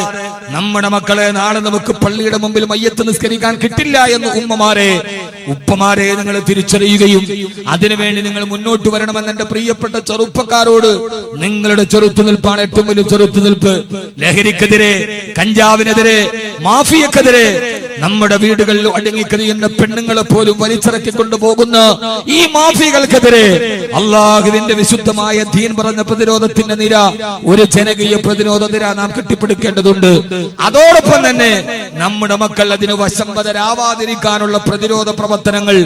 നമ്മുടെ മക്കളെ നാളെ നമുക്ക് പള്ളിയുടെ മുമ്പിൽ മയ്യത്ത് നിസ്കരിക്കാൻ കിട്ടില്ല എന്ന് ഉപ്പമാരെ നിങ്ങൾ തിരിച്ചറിയുകയും അതിനുവേണ്ടി നിങ്ങൾ മുന്നോട്ട് വരണമെന്ന് എന്റെ പ്രിയപ്പെട്ട ചെറുപ്പക്കാരോട്, നിങ്ങളുടെ ചെറുത്തുനിൽപ്പാണ് ഏറ്റവും വലിയ ചെറുത്തുനിൽപ്പ്. ലഹരിക്കെതിരെ, കഞ്ചാവിനെതിരെ, മാഫിയക്കെതിരെ, നമ്മുടെ വീടുകളിൽ അടങ്ങിക്കഴിയുന്ന പെണ്ണുങ്ങളെ പോലും വലിച്ചിറക്കി കൊണ്ടുപോകുന്ന ഈ മാഫിയകൾക്കെതിരെ അള്ളാഹുവിന്റെ വിശുദ്ധമായ ദീൻ പറഞ്ഞ പ്രതിരോധത്തിന്റെ നിര, ഒരു ജനകീയ പ്രതിരോധ നിര നാം കെട്ടിപ്പടുക്കേണ്ടതുണ്ട്. അതോടൊപ്പം തന്നെ നമ്മുടെ മക്കൾ അതിന് വശംവദരാവാതിരിക്കാനുള്ള പ്രതിരോധ പ്രവർത്തനങ്ങൾ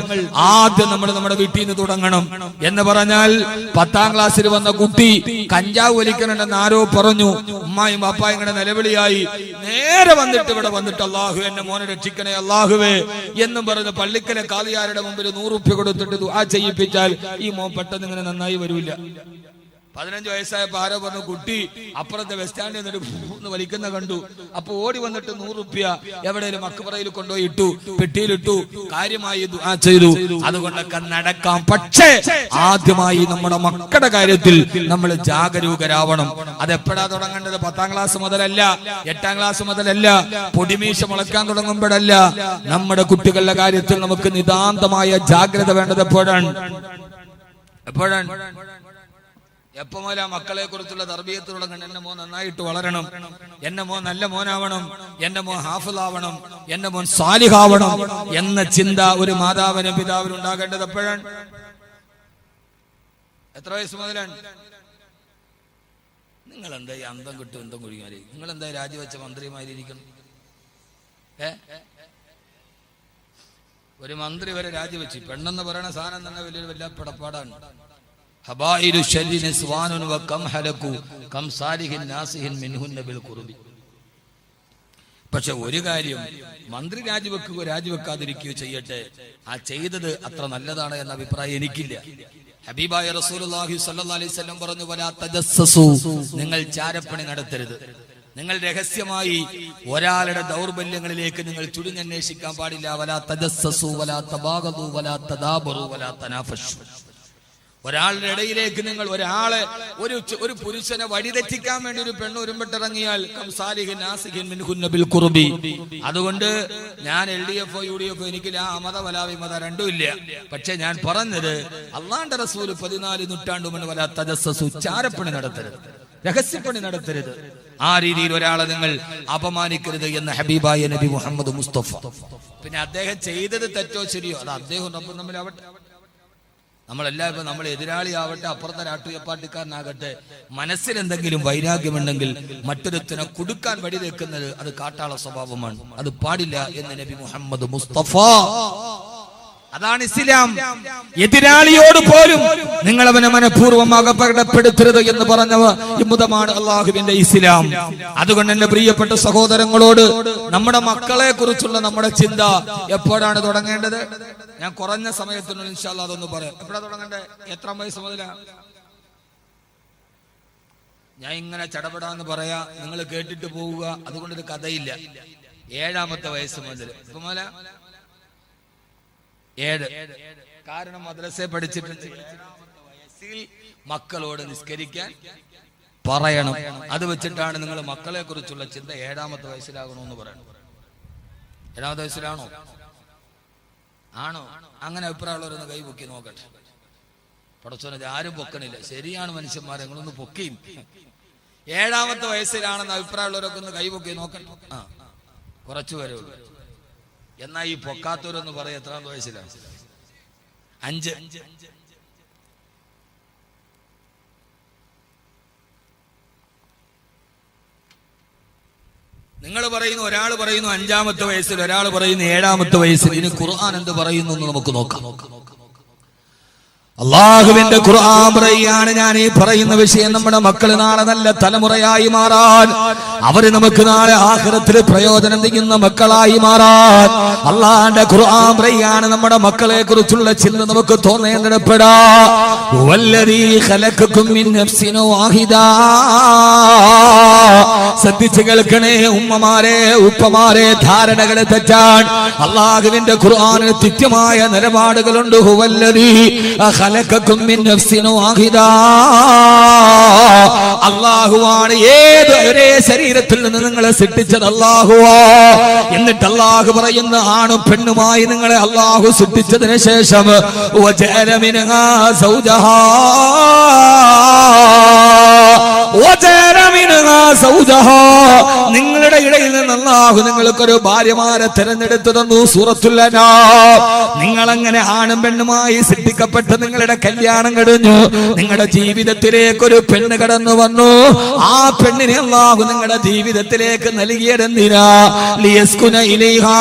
ആദ്യം നമ്മൾ നമ്മുടെ വീട്ടിൽ നിന്ന് തുടങ്ങണം. എന്ന് പറഞ്ഞാൽ 10ാം ക്ലാസ്സിൽ വന്ന കുട്ടി കഞ്ചാവ് വലിക്കണമെന്ന് ആരോ പറഞ്ഞു, ഉമ്മായും പാപ്പായും ഇങ്ങനെ നിലവിളിയായി നേരെ വന്നിട്ട് ഇവിടെ വന്നിട്ട് അള്ളാഹു എന്നെ മോനെ രക്ഷിക്കണേ അള്ളാഹുവേ എന്നും പറഞ്ഞ് പള്ളിക്കലെ കാളിയാരുടെ മുമ്പിൽ 100 രൂപ കൊടുത്തിട്ട് ദുആ ചെയ്യിപ്പിച്ചാൽ ഈ മോൻ പെട്ടെന്ന് ഇങ്ങനെ നന്നായി വരില്ല. 15 വയസ്സായപ്പോ ആരോ പറഞ്ഞു കുട്ടി അപ്പുറത്തെ ബസ് സ്റ്റാൻഡിൽ നിന്നിട്ട് വലിക്കുന്ന കണ്ടു. അപ്പൊ ഓടി വന്നിട്ട് 100 രൂപ എവിടെയും മക്കബറയിൽ കൊണ്ടുപോയി ഇട്ടു, പെട്ടിയിലിട്ടു, കാര്യമായി ദുആ ചെയ്തു. അതുകൊണ്ടൊക്കെ നടക്കാം. പക്ഷേ ആദ്യമായി നമ്മുടെ മക്കളുടെ കാര്യത്തിൽ നമ്മൾ ജാഗരൂകരാവണം. അതെപ്പോഴാ തുടങ്ങേണ്ടത്? 10ാം ക്ലാസ് മുതലല്ല, 8ാം ക്ലാസ് മുതലല്ല, പൊടിമീശ മുളക്കാൻ തുടങ്ങുമ്പോഴല്ല. നമ്മുടെ കുട്ടികളുടെ കാര്യത്തിൽ നമുക്ക് നിതാന്തമായ ജാഗ്രത വേണ്ടത് എപ്പോഴാണ്? എപ്പോ മുതൽ ആ മക്കളെ കുറിച്ചുള്ള തർബീയത്ത് തുടങ്ങണം? എന്റെ മോൻ നന്നായിട്ട് വളരണം, എന്റെ മോൻ നല്ല മോനാവണം, എന്റെ മോൻ ഹാഫിളാവണം, എന്റെ മോൻ സാലിഹാവണം എന്ന ചിന്ത ഒരു മാതാവിനും പിതാവിനും ഉണ്ടാകേണ്ടത് എപ്പോഴാണ്? എത്ര വയസ്സ് മുതലാണ്? നിങ്ങൾ എന്തായി അന്തം കിട്ടും എന്തം കുഴിഞ്ഞാല്? നിങ്ങൾ എന്തായി രാജിവെച്ച മന്ത്രിമാരിയിരിക്കണം? ഒരു മന്ത്രി വരെ രാജിവെച്ച്. പെണ്ണെന്ന് പറയുന്ന സാധനം തന്നെ വലിയൊരു വലിയ പിടപ്പാടാണ്. പക്ഷെ ഒരു കാര്യം, മന്ത്രി രാജിവെക്കാതിരിക്കുകയോ ചെയ്യട്ടെ, ആ ചെയ്തത് അത്ര നല്ലതാണ് എന്ന അഭിപ്രായം എനിക്കില്ല. ഹബീബായ റസൂലുള്ളാഹി സ്വല്ലല്ലാഹി അലൈഹി വസല്ലം പറഞ്ഞു, വലാ തജസ്സസു, നിങ്ങൾ ചാരപ്പണി നടത്തരുത്. നിങ്ങൾ രഹസ്യമായി ഒരാളുടെ ദൗർബല്യങ്ങളിലേക്ക് നിങ്ങൾ ചുഴിഞ്ഞന്വേഷിക്കാൻ പാടില്ല. വലാ തജസ്സസു വലാ തബാഗദു വലാ തദാബറു വലാ തനാഫശു. ഒരാളുടെ ഇടയിലേക്ക് നിങ്ങൾ ഒരു പുരുഷനെ വഴിതെറ്റിക്കാൻ വേണ്ടി ഒരു പെണ്ണ് ഒരുമ്പെട്ടിറങ്ങിയാൽ അതുകൊണ്ട് ഞാൻ LDF UDF എനിക്ക് മത വിമത രണ്ടും ഇല്ല. പക്ഷെ ഞാൻ പറഞ്ഞത് അള്ളാന്റെ റസൂൽ 14 നൂറ്റാണ്ട് മുന്നേ വലാ തജസ്സസു, ചാരപ്പണി നടത്തരുത്, രഹസ്യപ്പണി നടത്തരുത്, ആ രീതിയിൽ ഒരാളെ നിങ്ങൾ അപമാനിക്കരുത് എന്ന് ഹബീബായ നബി മുഹമ്മദ് മുസ്തഫ. പിന്നെ അദ്ദേഹം ചെയ്തത് തെറ്റോ ശരിയോ അത് അദ്ദേഹം തമ്മിലാവട്ടെ. നമ്മളെല്ലാവരും, നമ്മൾ എതിരാളി ആവട്ടെ, അപ്പുറത്തെ രാഷ്ട്രീയ പാർട്ടിക്കാരനാകട്ടെ, മനസ്സിൽ എന്തെങ്കിലും വൈരാഗ്യമുണ്ടെങ്കിൽ മറ്റൊരുത്തിനെ കൊടുക്കാൻ വഴി വെക്കുന്നത് അത് കാട്ടാള സ്വഭാവമാണ്, അത് പാടില്ല എന്ന് നബി മുഹമ്മദ് മുസ്തഫ. അതാണ് ഇസ്ലാം. എതിരാളിയോട് പോലും നിങ്ങൾ അവനെ മനഃപൂർവ്വം അകപ്പെടുത്തരുത് എന്ന് പറഞ്ഞ ഇമ്പുതമാണ് അള്ളാഹുവിന്റെ ഇസ്ലാം. അതുകൊണ്ട് എന്റെ പ്രിയപ്പെട്ട സഹോദരങ്ങളോട് നമ്മുടെ മക്കളെ കുറിച്ചുള്ള നമ്മുടെ ചിന്ത എപ്പോഴാണ് തുടങ്ങേണ്ടത്? ഞാൻ കുറഞ്ഞ സമയത്തിനുള്ളിൽ ഇൻഷാ അല്ലാഹ് അതൊന്ന് പറയാം. എപ്പോഴാ തുടങ്ങേണ്ടത്? എത്രാം വയസ്സ് മുതലാ? ഞാൻ ഇങ്ങനെ ചടപടാന്ന് പറയാ, നിങ്ങൾ കേട്ടിട്ട് പോവുക, അതുകൊണ്ടൊരു കഥയില്ല. 7ാമത്തെ വയസ്സ് മുതൽ. ഇപ്പൊ മുതല 7. കാരണം മദ്രസയെ പഠിച്ചിട്ടുണ്ട് 7ാമത്തെ വയസ്സിൽ മക്കളോട് നിസ്കരിക്കാൻ പറയണം. അത് വെച്ചിട്ടാണ് നിങ്ങൾ മക്കളെ കുറിച്ചുള്ള ചിന്ത 7ാമത്തെ വയസ്സിലാകണമെന്ന് പറയണം. 7ാമത്തെ വയസ്സിലാണോ? ആണോ? അങ്ങനെ അഭിപ്രായമുള്ളവരൊന്ന് കൈ പൊക്കി നോക്കട്ടെ. പടച്ചോനെ ആരും പൊക്കണില്ല. ശരിയാണ് മനുഷ്യന്മാരെ, നിങ്ങളൊന്ന് പൊക്കിയും. 7ാമത്തെ വയസ്സിലാണെന്ന് അഭിപ്രായമുള്ളവരൊക്കെ ഒന്ന് കൈ പൊക്കി നോക്കട്ടെ. കുറച്ചു പേരേ ഉള്ളൂ. എന്നാ ഈ പൊക്കാത്തവരൊന്ന് പറയാം, എത്രാമത്തെ വയസ്സിലാണ്? 5. നിങ്ങൾ പറയുന്നു, ഒരാൾ പറയുന്നു 5ാമത്തെ വയസ്സിൽ, ഒരാൾ പറയുന്നു 7ാമത്തെ വയസ്സിൽ. ഇനി ഖുർആൻ എന്ത് പറയുന്നു എന്ന് നമുക്ക് നോക്കാം. അള്ളാഹുവിന്റെ ഖുർആൻ പറയാണ്, ഞാൻ ഈ പറയുന്ന വിഷയം നമ്മുടെ മക്കൾ നാളെ നല്ല തലമുറയായി മാറാൻ, അവര് നമുക്ക് നാളെ ആഖിറത്തിൽ പ്രയോജനം ചെയ്യുന്ന മക്കളായി മാറാൻ അള്ളാഹുവിന്റെ ഖുർആൻ പറയാണ്. നമ്മുടെ മക്കളെ കുറിച്ചുള്ള ചിന്ത നമുക്ക് തോന്നേണ്ടപ്പെടാ. വല്ലദീ ഖലഖകും മിൻ നഫ്സിൻ വാഹിദാ. ശ്രദ്ധിച്ചു കേൾക്കണേ ഉമ്മമാരെ, ഉപ്പമാരെ, ധാരണകളെ തെറ്റാൻ അള്ളാഹുവിന്റെ ഖുർആനിൽ കൃത്യമായ നിലപാടുകളുണ്ട്. ഹുവല്ലദീ ഖലഖകും മിൻ നഫ്സിൻ വാഹിദാ. അല്ലാഹുവാണ് ഒരേ ശരീരത്തിൽ നിന്ന് നിങ്ങളെ സൃഷ്ടിച്ചത് അല്ലാഹുവാ. എന്നിട്ട് അല്ലാഹു പറയുന്ന ആണും പെണ്ണുമായി നിങ്ങളെ അല്ലാഹു സൃഷ്ടിച്ചതിന് ശേഷം വജഅല മിൻഹാ സൗജഹാ നിങ്ങളുടെ ഇടയിൽ നിന്ന് അല്ലാഹു നിങ്ങൾക്കൊരു ഭാര്യമാരെ തെരഞ്ഞെടുത്തു തന്നു. സൂറത്തുൽ അനാം. നിങ്ങൾ അങ്ങനെ ആണും പെണ്ണുമായി സൃഷ്ടിക്കപ്പെട്ട് നിങ്ങളുടെ കല്യാണം കഴിഞ്ഞു. നിങ്ങളുടെ ജീവിതത്തിലേക്ക് ഒരു പെണ്ണ് കടന്നു വന്നു. ആ പെണ്ണിനെ അല്ലാഹു നിങ്ങളുടെ ജീവിതത്തിലേക്ക് നൽകിയതെന്തിനാ? ലിയസ്കുന ഇലൈഹാ.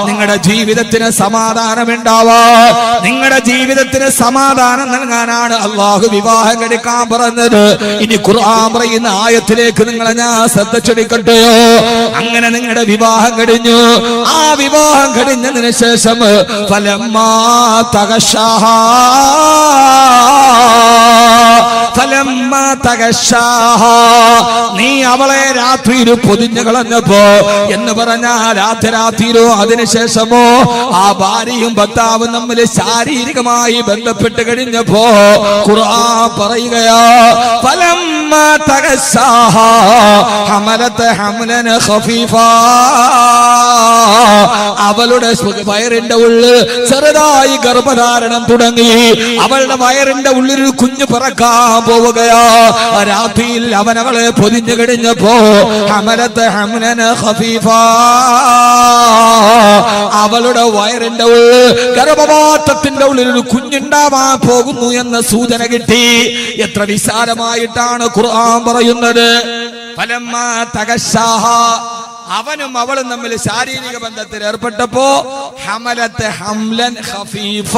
നിങ്ങളുടെ ജീവിതത്തിന് സമാധാനം ഉണ്ടാവാ, നിങ്ങളുടെ ജീവിതത്തിന് സമാധാനം നൽകാനാണ് അല്ലാഹു വിവാഹം കഴിക്കാൻ പറഞ്ഞത്. ഇനി ഖുർആൻ പറയുന്ന ആയത്തിലേക്ക് നിങ്ങളെ ഞാൻ ശ്രദ്ധ ക്ഷണിക്കട്ടെയോ? അങ്ങനെ നിങ്ങളുടെ വിവാഹം കഴിഞ്ഞു. ആ വിവാഹം കഴിഞ്ഞതിന് ശേഷം ഫലമ്മാ തഗശാഹാ നീ അവളെ രാത്രിയിൽ പൊതിഞ്ഞു കളഞ്ഞപ്പോ എന്ന് പറഞ്ഞാൽ രാത്രിയിലോ അതിനുശേഷമോ ആ ഭാര്യയും ഭർത്താവും തമ്മിൽ ശാരീരികമായി ബന്ധപ്പെട്ട് കഴിഞ്ഞപ്പോ ഖുർആൻ പറയുകയാ, ഫലമ്മാ തഗശാഹാ ഹമലത ഹംലൻ ഖഫീഫാ. അവളുടെ വയറിന്റെ ഉള്ളിൽ ചെറുതായി ഗർഭധാരണം തുടങ്ങി. അവളുടെ വയറിന്റെ ഉള്ളിൽ ഒരു കുഞ്ഞു പിറക്കാൻ പോവുകയാ. രാത്രിയിൽ അവനവളെ പൊതിഞ്ഞു കഴിഞ്ഞപ്പോ ഹമലത ഹംലൻ ഖഫീഫാ. അവളുടെ വയറിന്റെ ഉള്ളിൽ ഗർഭപാത്രത്തിന്റെ ഉള്ളിൽ ഒരു കുഞ്ഞുണ്ടാവാൻ പോകുന്നു എന്ന സൂചന കിട്ടി. എത്ര വിശാലമായിട്ടാണ് ഖുർആൻ പറയുന്നത്. ഫലമ്മാ തഗശാഹാ അവനും അവളും തമ്മിൽ ശാരീരിക ബന്ധത്തിൽ ഏർപ്പെട്ടപ്പോ ഹമലത്ത് ഹംലൻ ഖഫീഫ.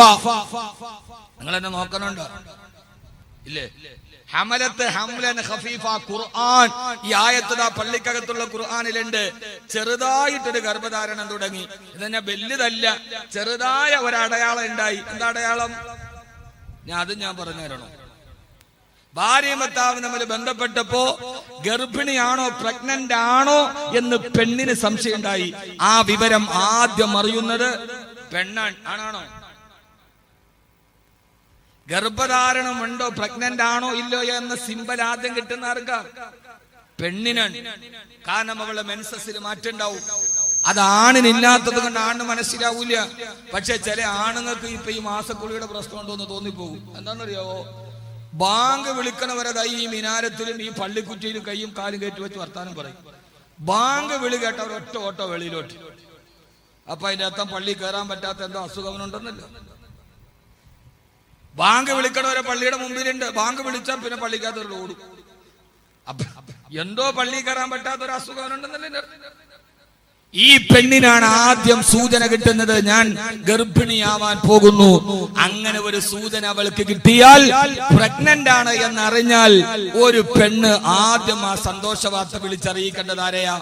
നിങ്ങൾ എന്നെ നോക്കണുണ്ടോ ഇല്ലേ? ഹമലത്ത് ഹംലൻ ഖഫീഫ. ഖുർആൻ ഈ ആയത്ത് പള്ളിക്കകത്തുള്ള ഖുർആനിലുണ്ട്. ചെറുതായിട്ടൊരു ഗർഭധാരണം തുടങ്ങി. ഇതന്നെ വലുതല്ല, ചെറുതായ ഒരടയാളം ഉണ്ടായി. എന്താ അടയാളം? ഞാൻ പറഞ്ഞു തരണോ? ഭാര്യയും ഭർത്താവും തമ്മിൽ ബന്ധപ്പെട്ടപ്പോ ഗർഭിണിയാണോ പ്രഗ്നന്റ് ആണോ എന്ന് പെണ്ണിന് സംശയം ഉണ്ടായി. ആ വിവരം ആദ്യം അറിയുന്നത് പെണ്ണാണ്. ആണാണോ? ഗർഭധാരണമുണ്ടോ, പ്രഗ്നന്റ് ആണോ ഇല്ലയോ എന്ന സിമ്പൽ ആദ്യം കിട്ടുന്ന ആർക്കാ? പെണ്ണിനാണ്. കാരണം അവളുടെ മെൻസസിൽ മാറ്റുണ്ടാവും. അത് ആണിനില്ലാത്തത് കൊണ്ട് ആണിന് മനസ്സിലാവൂല. പക്ഷെ ചില ആണുങ്ങൾക്ക് ഇപ്പൊ ഈ മാസക്കുളിയുടെ പ്രശ്നം ഉണ്ടോ എന്ന് തോന്നിപ്പോകും. എന്താണെന്നറിയാവോ? ബാങ്ക് വിളിക്കണവരതായി ഈ മിനാരത്തിലും ഈ പള്ളിക്കുറ്റിയിലും കൈയും കാലും കയറ്റി വെച്ച് വർത്താനം പറയും. ബാങ്ക് വിളി കേട്ടവർ ഒറ്റ ഓട്ടോ വെളിയിലോട്ട്. അപ്പൊ അതിന്റെ അർത്ഥം പള്ളി കയറാൻ പറ്റാത്ത എന്തോ അസുഖമുണ്ടെന്നല്ലോ. ബാങ്ക് വിളിക്കണവരെ പള്ളിയുടെ മുമ്പിലുണ്ട്. ബാങ്ക് വിളിച്ചാൽ പിന്നെ പള്ളിക്കകത്ത് ഓടും. അപ്പൊ എന്തോ പള്ളി കയറാൻ പറ്റാത്ത ഒരു അസുഖമുണ്ടെന്നല്ലേ. ഈ പെണ്ണിനാണ് ആദ്യം സൂചന കിട്ടുന്നത്, ഞാൻ ഗർഭിണിയാവാൻ പോകുന്നു. അങ്ങനെ ഒരു സൂചന അവൾക്ക് കിട്ടിയാൽ പ്രഗ്നന്റ് ആണ് എന്നറിഞ്ഞാൽ ഒരു പെണ്ണ് ആദ്യം ആ സന്തോഷ വാർത്ത വിളിച്ചറിയിക്കേണ്ടത് ആരെയാ?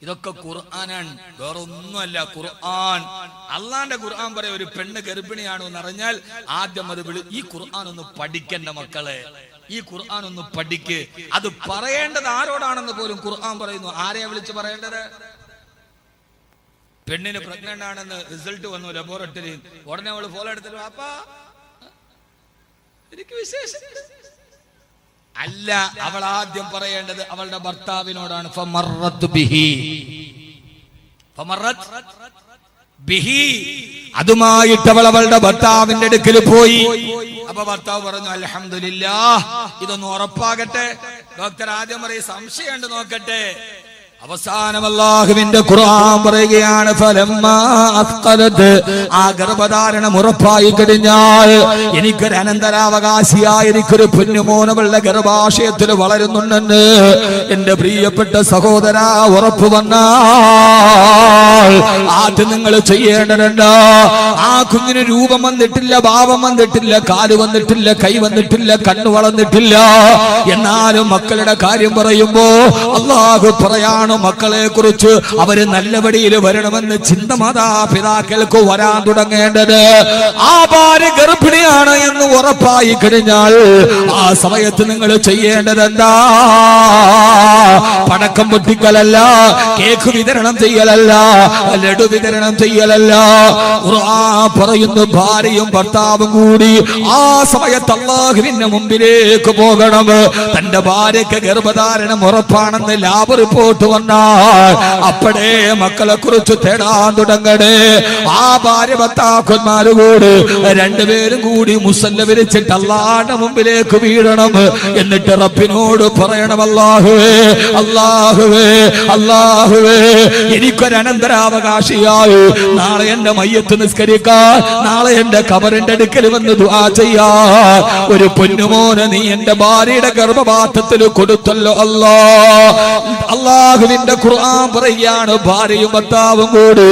ഇതൊക്കെ ഖുർആനാണ്, വേറെ ഒന്നുമല്ല. ഖുർആൻ, അള്ളാന്റെ ഖുർആൻ പറയാം, ഒരു പെണ്ണ് ഗർഭിണിയാണോ എന്നറിഞ്ഞാൽ ആദ്യം അത് ഈ ഖുർആൻ ഒന്ന് പഠിക്കണ്ട മക്കളെ, ഈ ഖുർആൻ ഒന്ന് പഠിക്ക്. അത് പറയേണ്ടത് ആരോടാണെന്ന് പോലും ഖുർആൻ പറയുന്നു. ആരെയാ വിളിച്ച് പറയേണ്ടത്? പെണ്ണിന് പ്രഗ്നന്റ് ആണെന്ന് റിസൾട്ട് വന്നു ലബോറട്ടറിയിൽ, ഉടനെ അവള് ഫോളോ എടുത്തിട്ട് അപ്പാ എനിക്ക് വിശേഷം അല്ല, അവൾ ആദ്യം പറയേണ്ടത് അവളുടെ ഭർത്താവിനോടാണ്. അതുമായിട്ട് അവൾ അവളുടെ ഭർത്താവിന്റെ അടുക്കൽ പോയി. അപ്പൊ ഭർത്താവ് പറഞ്ഞു, അൽഹംദുലില്ലാഹ്, ഇതൊന്ന് ഉറപ്പാകട്ടെ. ഡോക്ടർ ആദ്യം പറയും സംശയമുണ്ട് നോക്കട്ടെ. അവസാനം അല്ലാഹുവിന്റെ ഖുർആൻ പറയുകയാണ്, ഫലമ്മാ അസ്ഖലത്, ആ ഗർഭധാരണം ഉറപ്പായി കഴിഞ്ഞാൽ എനിക്കൊരു അനന്തരാവകാശിയായി എനിക്കൊരു പൊന്നുമോനവളുടെ ഗർഭാശയത്തിൽ വളരുന്നുണ്ടെന്ന് എന്റെ പ്രിയപ്പെട്ട സഹോദര ഉറപ്പ് വന്നാൽ ആദ്യം നിങ്ങൾ ചെയ്യേണ്ടതുണ്ട്, ആ കുഞ്ഞിന് രൂപം വന്നിട്ടില്ല, ഭാവം വന്നിട്ടില്ല, കാല് വന്നിട്ടില്ല, കൈ വന്നിട്ടില്ല, കണ്ണു വളർന്നിട്ടില്ല, എന്നാലും മക്കളുടെ കാര്യം പറയുമ്പോ അല്ലാഹു പറയാണ് മക്കളെ കുറിച്ച് അവര് നല്ല വഴിയിൽ വരണമെന്ന് ചിന്ത മാതാപിതാക്കൾക്ക് വരാൻ തുടങ്ങേണ്ടത്. ആ ഭാര്യ ഗർഭിണിയാണ് എന്ന് ഉറപ്പായി കഴിഞ്ഞാൽ ആ സമയത്ത് നിങ്ങൾ ചെയ്യേണ്ടത് എന്താ? പടക്കം പൊട്ടിക്കലല്ല, കേക്ക് വിതരണം ചെയ്യലല്ല, ലഡു വിതരണം ചെയ്യലല്ല. ഖുർആൻ പറയുന്നു, ഭാര്യയും ഭർത്താവും കൂടി ആ സമയത്ത് അല്ലാഹുവിന്റെ മുമ്പിലേക്ക് പോകണം. തന്റെ ഭാര്യക്ക് ഗർഭധാരണം ഉറപ്പാണെന്ന് ലാബ് റിപ്പോർട്ട് വന്നാൽ അപ്പോഴേ മക്കളെ കുറിച്ച് തേടാൻ തുടങ്ങണേ. ആ ഭാര്യ ഭർത്താക്കന്മാരോട് രണ്ടുപേരും കൂടി മുസല്ല വിരിച്ചിട്ട് അല്ലാഹുവിന്റെ മുമ്പിലേക്ക് വീഴണം. എന്നിട്ട് റബ്ബിനോട് പറയണം, അല്ലാഹുവേ അല്ലാഹുവേ അല്ലാഹുവേ, എനിക്കൊരു അനന്തരാവകാശിയായി നാളെ എന്റെ മയ്യത്ത് നിസ്കരിക്കാൻ, നാളെ എന്റെ ഖബറിന്റെ അടുക്കൽ വന്ന് ദുആ ചെയ്യാൻ ഒരു പൊന്നുമോനെ നീ എന്റെ ഭാര്യയുടെ ഗർഭപാത്രത്തിൽ കൊടുത്തല്ലോ അല്ലാഹ്. അല്ലാഹുവിന്റെ ഖുർആൻ പറയുകയാണ്, ഭാര്യയും ഭർത്താവും കൂടി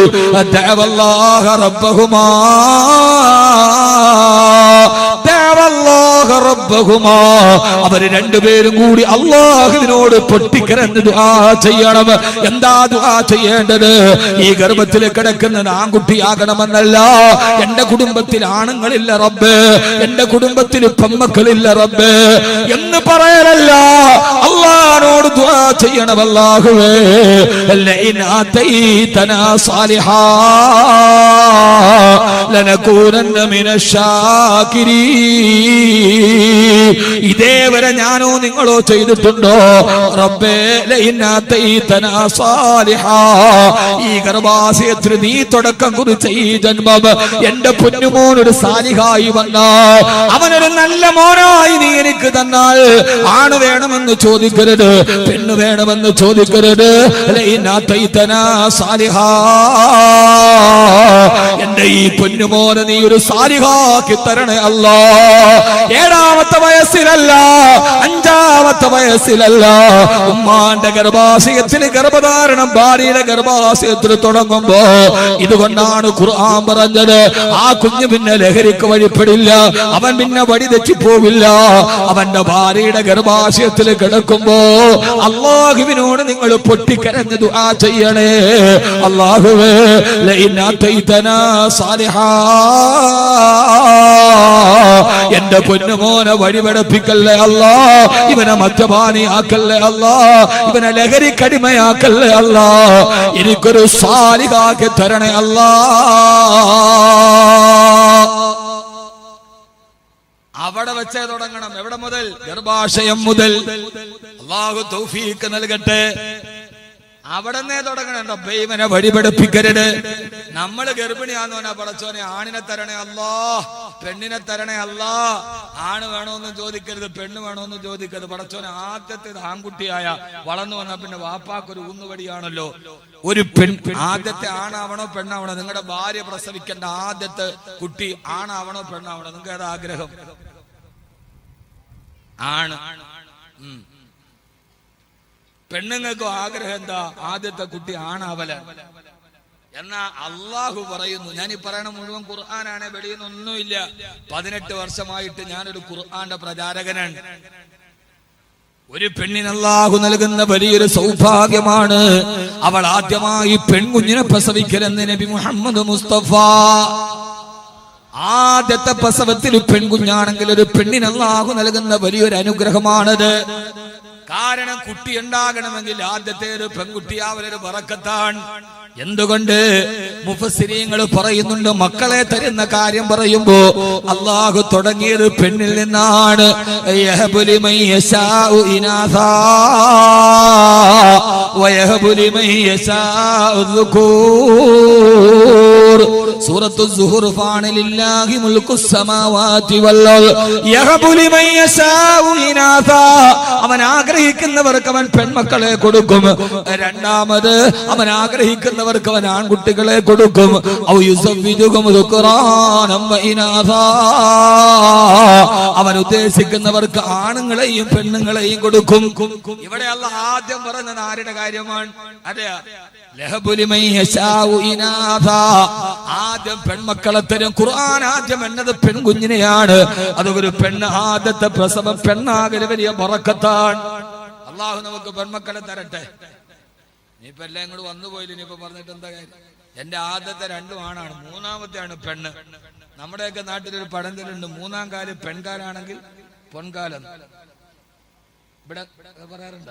ദഅവല്ലാഹ റബ്ബഹുമാ റബ്ബഹുമാ, അവര് രണ്ടുപേരും കൂടി അല്ലാഹുവിനോട് പൊട്ടിക്കരഞ്ഞ് ദുആ ചെയ്യണം. എന്താ ദുആ ചെയ്യേണ്ടത്? ഈ ഗർഭത്തിൽ കിടക്കുന്നത് ആൺകുട്ടിയാകണമെന്നല്ല, എന്റെ കുടുംബത്തിൽ ആണുങ്ങളില്ല റബ്ബേ, എന്റെ കുടുംബത്തിൽ പെൺമക്കളില്ല റബ്ബേ എന്ന് പറയലല്ല, അല്ലാഹുവോട് ദുആ ചെയ്യണം. അല്ലാഹുവേ ലഇൻ ആതൈതനാ സാലിഹാ ലനകൂനന്ന മിനശ്ശാകിരീൻ. ഇതേവരെ ഞാനോ നിങ്ങളോ ചെയ്തിട്ടുണ്ടോ? റബ്ബേ ലഇൻ ആതൈതനാ സാലിഹാ, ഈ ഗർഭാശയത്തിൽ നീ തുടക്കം കുറിച്ച ഈ ജന്മം എന്റെ പൊന്നുമോൻ ഒരു സാലിഹായി വന്നാൽ, അവനൊരു നല്ല മോനായി നീ എനിക്ക് തന്നാൽ, ആണ് വേണമെന്ന് ചോദിക്കരുത്, പെണ്ണ് വേണമെന്ന് ചോദിക്കരുത്. ലഇൻ ആതൈതനാ സാലിഹാ, എന്റെ ഈ പൊന്നുമോനെ നീ ഒരു സാലിഹാക്കി തരണേ അല്ലാ. 7ാമത്തെ വയസ്സിലല്ല, 5ാമത്തെ വയസ്സിലല്ല, ഉമ്മാന്റെ ഗർഭാശയത്തിൽ ഗർഭധാരണം ഭാര്യയുടെ ഗർഭാശയത്തിൽ തുടങ്ങുമ്പോ ഇതുകൊണ്ടാണ് ഖുർആൻ പറഞ്ഞത്, ആ കുഞ്ഞ് പിന്നെ ലഹരിക്ക് വഴിപ്പെടില്ല, അവൻ പിന്നെ വഴി തെറ്റിപ്പോവില്ല. അവന്റെ ഭാര്യയുടെ ഗർഭാശയത്തിൽ കിടക്കുമ്പോ അല്ലാഹുവിനോട് നിങ്ങൾ പൊട്ടിക്കരഞ്ഞ് ദുആ ചെയ്യണേ. അല്ലാഹുവേ ലഇൻ ആതൈതനാ സാലിഹാ, എന്റെ പൊന്നുമോനെ വഴിപെടപ്പിക്കല്ലേ അല്ലാ, ഇവനെ മദ്യപാനിയാക്കല്ലേ അല്ലാ, ഇവനെ ലഹരിക്കടിമയാക്കല്ലേ അല്ലാ, എനിക്കൊരു സാലിഹാക്കി തരണേ അല്ലാ. അവിടെ വെച്ചേ തുടങ്ങണം. എവിടെ മുതൽ? ഗർഭാശയം മുതൽ. അല്ലാഹു തൗഫീഖ് നൽകട്ടെ. അവിടെന്നേ തുടങ്ങണം. റബ്ബേ ഇവനെ വഴിപെടുപ്പിക്കരുത്. നമ്മള് ഗർഭിണിയാന്ന് പറഞ്ഞാ പടച്ചോനെ ആണിനെ തരണേ അല്ലാ, പെണ്ണിനെ തരണേ അല്ലാ. ആണ് വേണോന്ന് ചോദിക്കരുത്, പെണ്ണ് വേണോന്ന് ചോദിക്കരുത്. പടച്ചോനെ ആദ്യത്തേത് ആൺകുട്ടിയായ വളർന്നു വന്ന പിന്നെ വാപ്പാക്കൊരു ഊന്നുവടിയാണല്ലോ. ഒരു ആദ്യത്തെ ആണാവണോ പെണ്ണാവണോ? നിങ്ങളുടെ ഭാര്യ പ്രസവിക്കേണ്ട ആദ്യത്തെ കുട്ടി ആണാവണോ പെണ്ണാവണോ? നിങ്ങൾക്ക് ഏതാ ആഗ്രഹം? ആണ്. പെണ്ണുങ്ങൾക്കും ആഗ്രഹം എന്താ? ആദ്യത്തെ കുട്ടി ആണാവല. എന്നാ അള്ളാഹു പറയുന്നു, ഞാൻ ഈ പറയണ മുഴുവൻ ഖുർആനാണ്, വെളിയൊന്നൊന്നുമില്ല. 18 വർഷമായിട്ട് ഞാനൊരു ഖുർആന്റെ പ്രചാരകനാണ്. ഒരു പെണ്ണിന് അല്ലാഹു നൽകുന്ന വലിയൊരു സൗഭാഗ്യമാണ് അവൾ ആദ്യമായി പെൺകുഞ്ഞിനെ പ്രസവിക്കലെന്ന് നബി മുഹമ്മദ് മുസ്തഫ. ആദ്യത്തെ പ്രസവത്തിൽ പെൺകുഞ്ഞാണെങ്കിൽ ഒരു പെണ്ണിന് അല്ലാഹു നൽകുന്ന വലിയൊരു അനുഗ്രഹമാണത്. കാരണം കുട്ടി ഉണ്ടാകണമെങ്കിൽ ആദ്യത്തെ ഒരു പെൺകുട്ടിയാവലൊരു ബറക്കത്താണ്. എന്തുകൊണ്ട്? മുഫസ്സിരീങ്ങൾ പറയുന്നുണ്ട്, മക്കളെ തരുന്ന കാര്യം പറയുമ്പോ അല്ലാഹു തുടങ്ങിയത് പെണ്ണിൽ നിന്നാണ്. യഹബു ലിമൻ യശാഉ ഇനാസാ വയഹബു ലിമൻ യശാഉ ദുകൂർ. സൂറത്തു സുഹുർഫാണ് ലില്ലാഹി മുൽക്കുസ് സമാവാതി വൽ അർദ് യഹബു ലിമൻ യശാഉ ഇനാസാ. അവൻ ആഗ്രഹിക്കുന്നവർക്ക് അവൻ പെൺമക്കളെ കൊടുക്കും. രണ്ടാമത് അവൻ ആഗ്രഹിക്കുന്നവർക്ക് അവൻ ആൺകുട്ടികളെ കൊടുക്കും. ഔ യുസവ്വിജുകും ദുക്റാനം വ ഇനാസാ. അവൻ ഉദ്ദേശിക്കുന്നവർക്ക് ആണുങ്ങളെയും പെണ്ണുങ്ങളെയും കൊടുക്കും. ഇവിടെ അല്ലാഹു ആദ്യം പറഞ്ഞത് ആരുടെ കാര്യമാണ്? അതെ, ലഹബു ലിമൻ യശാഉ ഇനാസാ. ആദ്യം പെൺമക്കളെ തരും. ഖുർആൻ ആദ്യം എന്നത് പെൺകുഞ്ഞിനെയാണ്. അതൊരു പെണ്ണ് ആദ്യത്തെ പ്രസവം പെണ്ണാകല് വലിയ ബറക്കത്താണ്. അല്ലാഹു നമുക്ക് പെൺമക്കളെ തരട്ടെ. ഇനിയിപ്പോ എല്ലാം ഇങ്ങോട്ട് വന്നു പോയില്ല. ഇനിയിപ്പോ പറഞ്ഞിട്ട് എന്താ കാര്യം? എന്റെ ആദ്യത്തെ 2 ആണാണ്, മൂന്നാമത്തെയാണ് പെണ്ണ്. നമ്മുടെയൊക്കെ നാട്ടിലൊരു പഴഞ്ചൊല്ലുണ്ട്, 3-ാം കാല് പെൺകാലാണെങ്കിൽ പൊൻകാലം. ഇവിടെ പറയാറുണ്ട?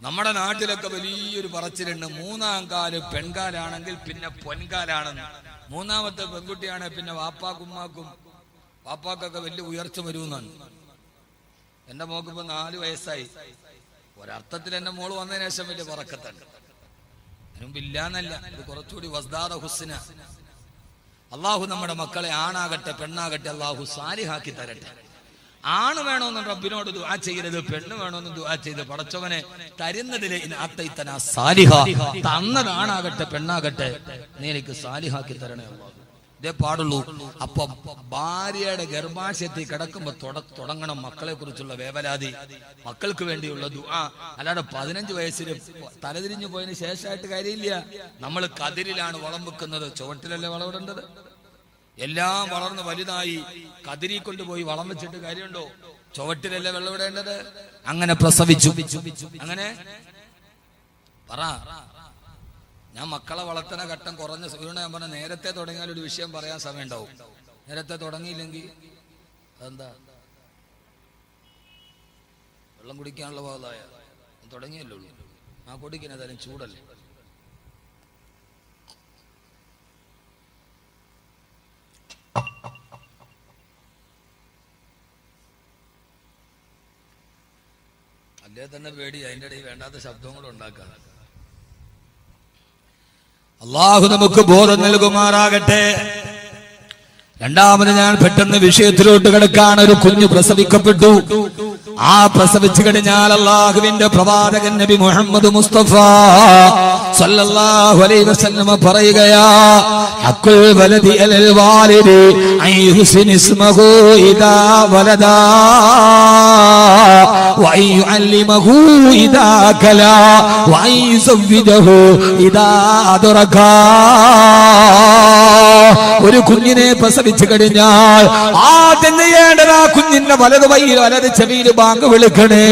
നമ്മുടെ നാട്ടിലൊക്കെ വലിയൊരു പറച്ചിലുണ്ട്, 3-ാം കാല് പെൺകാലാണെങ്കിൽ പിന്നെ പൊൻകാലാണെന്ന്. 3-ാമത്തെ പെൺകുട്ടിയാണ് പിന്നെ വാപ്പാക്കൊക്കെ വലിയ ഉയർച്ച വരുമെന്നാണ്. എന്റെ മോക്കിപ്പോ 4 വയസ്സായി. ഒരർത്ഥത്തിൽ എന്റെ മോള് വന്നതിന് ശേഷം വലിയ ബറക്കത്താണ്. അതിനുമ്പില്ലാന്നല്ല, ഇത് കുറച്ചുകൂടി വസ്ദാദ ഹുസ്ന. അള്ളാഹു നമ്മുടെ മക്കളെ ആണാകട്ടെ പെണ്ണാകട്ടെ അള്ളാഹു സാലിഹാക്കി തരട്ടെ. ആണ് വേണമെന്ന് റബ്ബിനോട് ദുആ ചെയ്യരുത്, പെണ്ണ് വേണമെന്ന് ദുആ ചെയ്ത് പടച്ചവനെ തരുന്നതിലെ തന്നതാണാകട്ടെ പെണ്ണാകട്ടെ നീ എനിക്ക് സാലിഹാക്കി തരണേ അല്ലാഹു. ഇതേ പാടുള്ളൂ. അപ്പൊ ഭാര്യയുടെ ഗർഭാശയത്തിൽ കിടക്കുമ്പോ തുടങ്ങണം മക്കളെ കുറിച്ചുള്ള വേവലാതി, മക്കൾക്ക് വേണ്ടിയുള്ള ദുആ. അല്ലാതെ 15 വയസ്സിൽ തലതിരിഞ്ഞു പോയതിന് ശേഷമായിട്ട് കാര്യമില്ല. നമ്മൾ കതിരിലാണ് വളം വെക്കുന്നത്, ചുവട്ടിലല്ലേ വളമിടേണ്ടത്. എല്ലാം വളർന്ന് വലുതായി കതിരി കൊണ്ടുപോയി വളം വെച്ചിട്ട് കാര്യമുണ്ടോ? ചുവട്ടിലല്ലേ വെള്ളമിടേണ്ടത്. അങ്ങനെ പ്രസവിച്ചു. അങ്ങനെ പറ. ഞാൻ മക്കളെ വളർത്തുന്ന ഘട്ടം കുറഞ്ഞ ഞാൻ പറഞ്ഞ നേരത്തെ തുടങ്ങിയാൽ ഒരു വിഷയം പറയാൻ സമയം ഉണ്ടാവും. നേരത്തെ തുടങ്ങിയില്ലെങ്കിൽ അതെന്താ? വെള്ളം കുടിക്കാനുള്ള ഭാഗമായ തുടങ്ങിയല്ലേ ഉള്ളൂ. ആ കുടിക്കുന്നതായാലും ചൂടല്ലേ. അല്ലേ തന്നെ പേടി, അതിൻ്റെ ഇടയിൽ വേണ്ടാത്ത ശബ്ദങ്ങളും ഉണ്ടാക്കാം. അള്ളാഹു നമുക്ക് ബോധം നൽകുമാറാകട്ടെ. രണ്ടാമത് ഞാൻ പെട്ടെന്ന് വിഷയത്തിലോട്ട് കിടക്കാൻ. ഒരു കുഞ്ഞു പ്രസവിക്കപ്പെട്ടു. ആ പ്രസവിച്ചു കഴിഞ്ഞാൽ അള്ളാഹുവിന്റെ പ്രവാചകൻ നബി മുഹമ്മദ് മുസ്തഫ സല്ലല്ലാഹു അലൈഹി വസല്ലം പറയുകയാ, ഹഖുൽ വലദി അലൽ വാലിദി അൻ യുഹ്സിന ഇസ്മഹു ഇദാ വലദാ വഅൻ യുഅല്ലിമഹു ഇദാ കലാ വഅൻ യുസവ്വിജഹു ഇദാ അദ്റകാ. ഒരു കുഞ്ഞിനെ പ്രസവിച്ചു കഴിഞ്ഞാൽ ആദ്യം ചെയ്യേണ്ടത് ആ കുഞ്ഞിന്റെ വലത് ചെവിയിൽ ബാങ്ക് വിളിക്കണേ,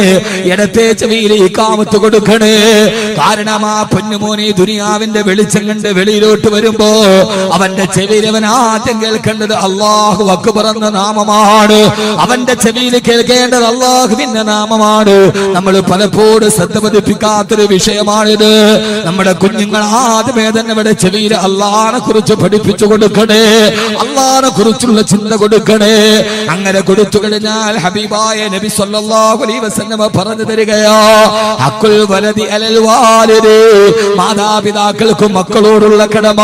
ഇടത്തെ ചെവിയിൽ ഇഖാമത്ത് കൊടുക്കണേ. കാരണം ആ പൊന്നുമോനെ ദുനിയാവിന്റെ വെളിച്ചം കണ്ട് വെളിയിലോട്ട് വരുമ്പോ അവന്റെ ചെവിയിൽ അവൻ ആദ്യം കേൾക്കേണ്ടത് അല്ലാഹു അക്ബർ എന്ന നാമമാണ്. അവന്റെ ചെവിയിൽ കേൾക്കേണ്ടത് അല്ലാഹുവിന്റെ നാമമാണ്. നമ്മൾ പലപ്പോഴും ശ്രദ്ധ പതിപ്പിക്കാത്തൊരു വിഷയമാണിത്. നമ്മുടെ കുഞ്ഞുങ്ങൾ ആദ്യമേ തന്നെ ഇവിടെ ചെവിയിൽ അല്ലാഹനെ കുറിച്ച് പഠിപ്പിച്ചു കൊടുക്കണേ, അല്ലാഹനെ കുറിച്ചുള്ള ചിന്ത കൊടുക്കണേ. അങ്ങനെ കൊടുത്തു കഴിഞ്ഞാൽ ഹബീബായ നബി സല്ലല്ലാഹു അലൈഹി വസല്ലം പറഞ്ഞു തരികയാ, ഹഖുൽ വലദി അലൽ വാലിദി. മാതാപിതാക്കൾക്കും മക്കളോടുള്ള കടമ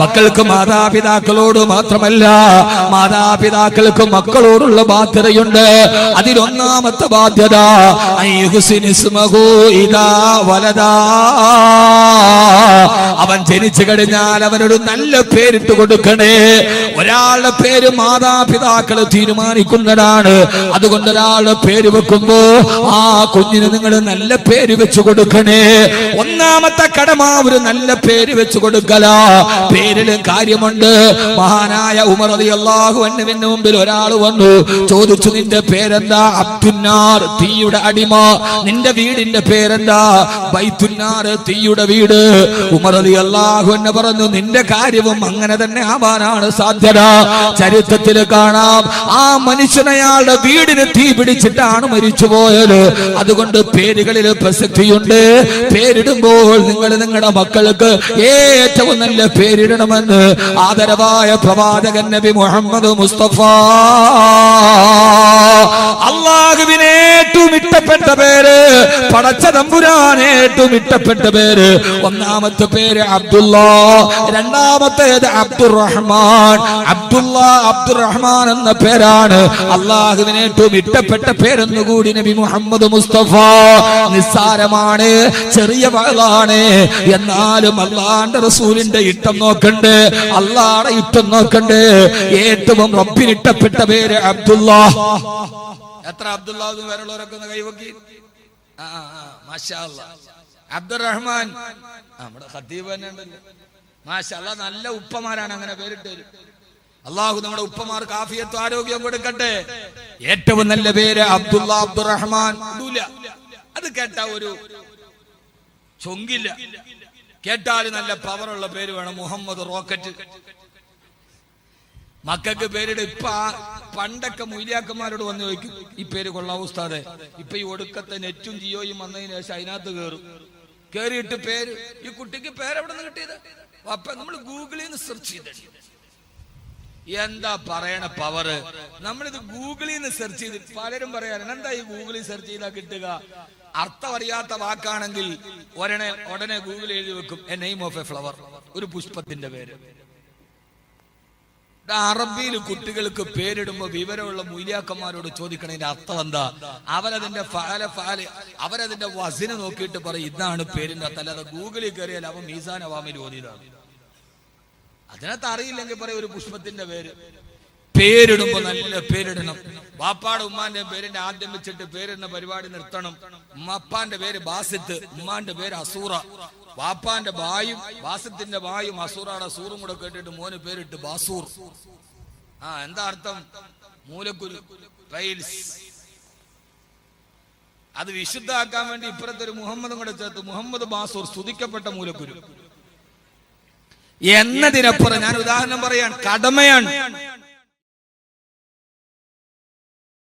മക്കൾക്ക് മാതാപിതാക്കളോട് മാത്രമല്ല, മാതാപിതാക്കൾക്ക് മക്കളോടുള്ള ബാധ്യതയുണ്ട്. അതിലൊന്നാമത്തെ ബാധ്യത അൻ യുഹ്സിന ഇസ്മഹു ഇദാ വലദാ. അവൻ ജനിച്ചു കഴിഞ്ഞാൽ അവനൊരു നല്ല പേരിട്ട് കൊടുക്കണേ. ഒരാളുടെ പേര് മാതാപിതാക്കൾ തീരുമാനിക്കുന്നതാണ്. അതുകൊണ്ട് ഒരാളുടെ പേര് വെക്കുമ്പോ ആ കുഞ്ഞിന് നിങ്ങൾ നല്ല പേര് വെച്ചു കൊടുക്കണേ. ഒന്നാമത്തെ കടമ ഒരു നല്ല പേര് വെച്ചു കൊടുക്കല. പേരിലും കാര്യമുണ്ട്. മഹാനായ ഉമർ റളിയല്ലാഹു അൻഹുവിന്റെ മുമ്പിൽ ഒരാൾ വന്നു ചോദിച്ചു, നിന്റെ പേരെന്താ? അബ്ദുന്നാർ, തീയുടെ അടിമ. നിന്റെ വീടിന്റെ പേരെന്താ? ബൈത്തുന്നാർ, തീയുടെ വീട്. ഉമർ റളിയല്ലാഹു അൻഹു പറഞ്ഞു, നിന്റെ കാര്യവും അങ്ങനെ തന്നെ ആവാനാണ് സാധ്യത. ചരിത്രത്തിൽ കാണാം, ആ മനുഷ്യനയാളുടെ വീടിന് തീ പിടിച്ചിട്ടാണ് മരിച്ചുപോയത്. അതുകൊണ്ട് പേരുകളിൽ പ്രസക്തിയുണ്ട്. പേരിടുമ്പോൾ നിങ്ങൾ നിങ്ങളുടെ മക്കൾക്ക് ഏറ്റവും നല്ല പേരിടണമെന്ന് ആദരവായ പ്രവാചകൻ നബി മുഹമ്മദ് മുസ്തഫ. അല്ലാഹുവിനെ ഏറ്റവും ഇഷ്ടപ്പെട്ട പേര്, പടച്ച തമ്പുരാൻ ഏറ്റവും ഇഷ്ടപ്പെട്ട പേര്, ഒന്നാമത്തെ പേര് അബ്ദുള്ള, രണ്ടാമത്തേത് അബ്ദുറഹ്മാൻ. അബ്ദുറഹ്മാൻ എന്ന പേരാണ് അല്ലാഹുവിനെ ഏറ്റവും ഇഷ്ടപ്പെട്ട പേരെന്ന് കൂടി നബി മുഹമ്മദ് മുസ്തഫ. നിസ്സാരമാണ്, ചെറിയ വഴലാണ്, എന്നാലും അല്ലാഹുവിന്റെ റസൂലിന്റെ ഇഷ്ടം നോക്കണ്ടേ, അല്ലാഹുടെ ഇഷ്ടം നോക്കണ്ടേ. ഏറ്റവും റബ്ബിന് ഇഷ്ടപ്പെട്ട പേര് അബ്ദുള്ള. എത്ര അബ്ദുള്ള പേരുള്ളവരൊക്കെ ഒന്ന് കൈവക്കി. മാഷാ അല്ലാഹ്. അബ്ദുറഹ്മാൻ നമ്മുടെ ഖത്തീബ് തന്നെ ഉണ്ടല്ലോ. മാഷാ അല്ലാഹ്. നല്ല ഉപ്പമാരാണ് അങ്ങനെ പേരിട്ട് വരും. അള്ളാഹു നമ്മുടെ ഉപ്പമാർക്ക് ആഫിയത്തും ആരോഗ്യം കൊടുക്കട്ടെ. ഏറ്റവും നല്ല പേര് അബ്ദുള്ള, അബ്ദുറഹ്മാൻ. അത് കേട്ടാ ഒരു ചൊങ്കില്ല, കേട്ടാല് നല്ല പവറുള്ള പേര് വേണം. മുഹമ്മദ് റോക്കറ്റ്. മക്കൾക്ക് പേരിട്. ഇപ്പൊ പണ്ടൊക്കെ മൊയ്ലിയാക്കന്മാരോട് വന്ന് ചോദിക്കും, ഈ പേര് കൊള്ളാവൂ ഉസ്താദേ. ഇപ്പൊ ഈ ഒടുക്കത്തെ നെറ്റും ജിയോയും വന്നതിന് ശേഷം അതിനകത്ത് കേറിയിട്ട് പേര്, ഈ കുട്ടിക്ക് പേരെവിടെ നിന്ന് കിട്ടിയത്? അപ്പൊ നമ്മൾ ഗൂഗിളിൽ നിന്ന് സെർച്ച് ചെയ്തിട്ട് എന്താ പറയണ പവറ്. നമ്മളിത് ഗൂഗിളിൽ നിന്ന് സെർച്ച് ചെയ്തിട്ട് പലരും പറയാൻ എന്താ ഈ ഗൂഗിളിൽ സെർച്ച് ചെയ്താൽ കിട്ടുക? അർത്ഥം അറിയാത്ത വാക്കാണെങ്കിൽ ഉടനെ ഗൂഗിൾ എഴുതി വെക്കും, A name of A flower, ഒരു പുഷ്പത്തിന്റെ പേര്. അറബിയിൽ കുട്ടികൾക്ക് പേരിടുമ്പോ വിവരമുള്ള മൂല്യാക്കന്മാരോട് ചോദിക്കണതിന്റെ അർത്ഥം എന്താ? അവരതിന്റെ വസിന് നോക്കിയിട്ട് പറയും ഇതാണ് പേരിന്റെ അർത്ഥം. അല്ലാതെ ഗൂഗിളിൽ കയറിയാൽ അവൻ മീസാൻ അവാമിൽ ഓതിയതാണ്. അതിനകത്ത് അറിയില്ലെങ്കിൽ പറയും ഒരു പുഷ്പത്തിന്റെ പേര്. പേരിടുമ്പോ നല്ല പേരിടണം. വാപ്പാടെ ഉമ്മാന്റെ പേരിന്റെ ആദ്യം വെച്ചിട്ട് പേരിടുന്ന പരിപാടി നിർത്തണം. ഉമ്മാപ്പാന്റെ പേര് ബാസിത്ത്, ഉമ്മാന്റെ പേര് അസൂറ. വാപ്പാന്റെ ബായും ബാസിത്തിന്റെ ബായും അസൂറയുടെ സൂറും കൂടെ കേട്ടിട്ട് മോന് പേരിട്ട് ബാസൂർ. എന്താ അർത്ഥം? മൂലക്കുരു, പൈൽസ്. അത് വിശുദ്ധാക്കാൻ വേണ്ടി ഇപ്പുറത്തെ ഒരു മുഹമ്മദും കൂടെ ചേർത്ത് മുഹമ്മദ് ബാസൂർ, സ്തുതിക്കപ്പെട്ട മൂലക്കുരു എന്നതിനപ്പുറം ഞാൻ ഉദാഹരണം പറയാൻ, കടമയാണ്.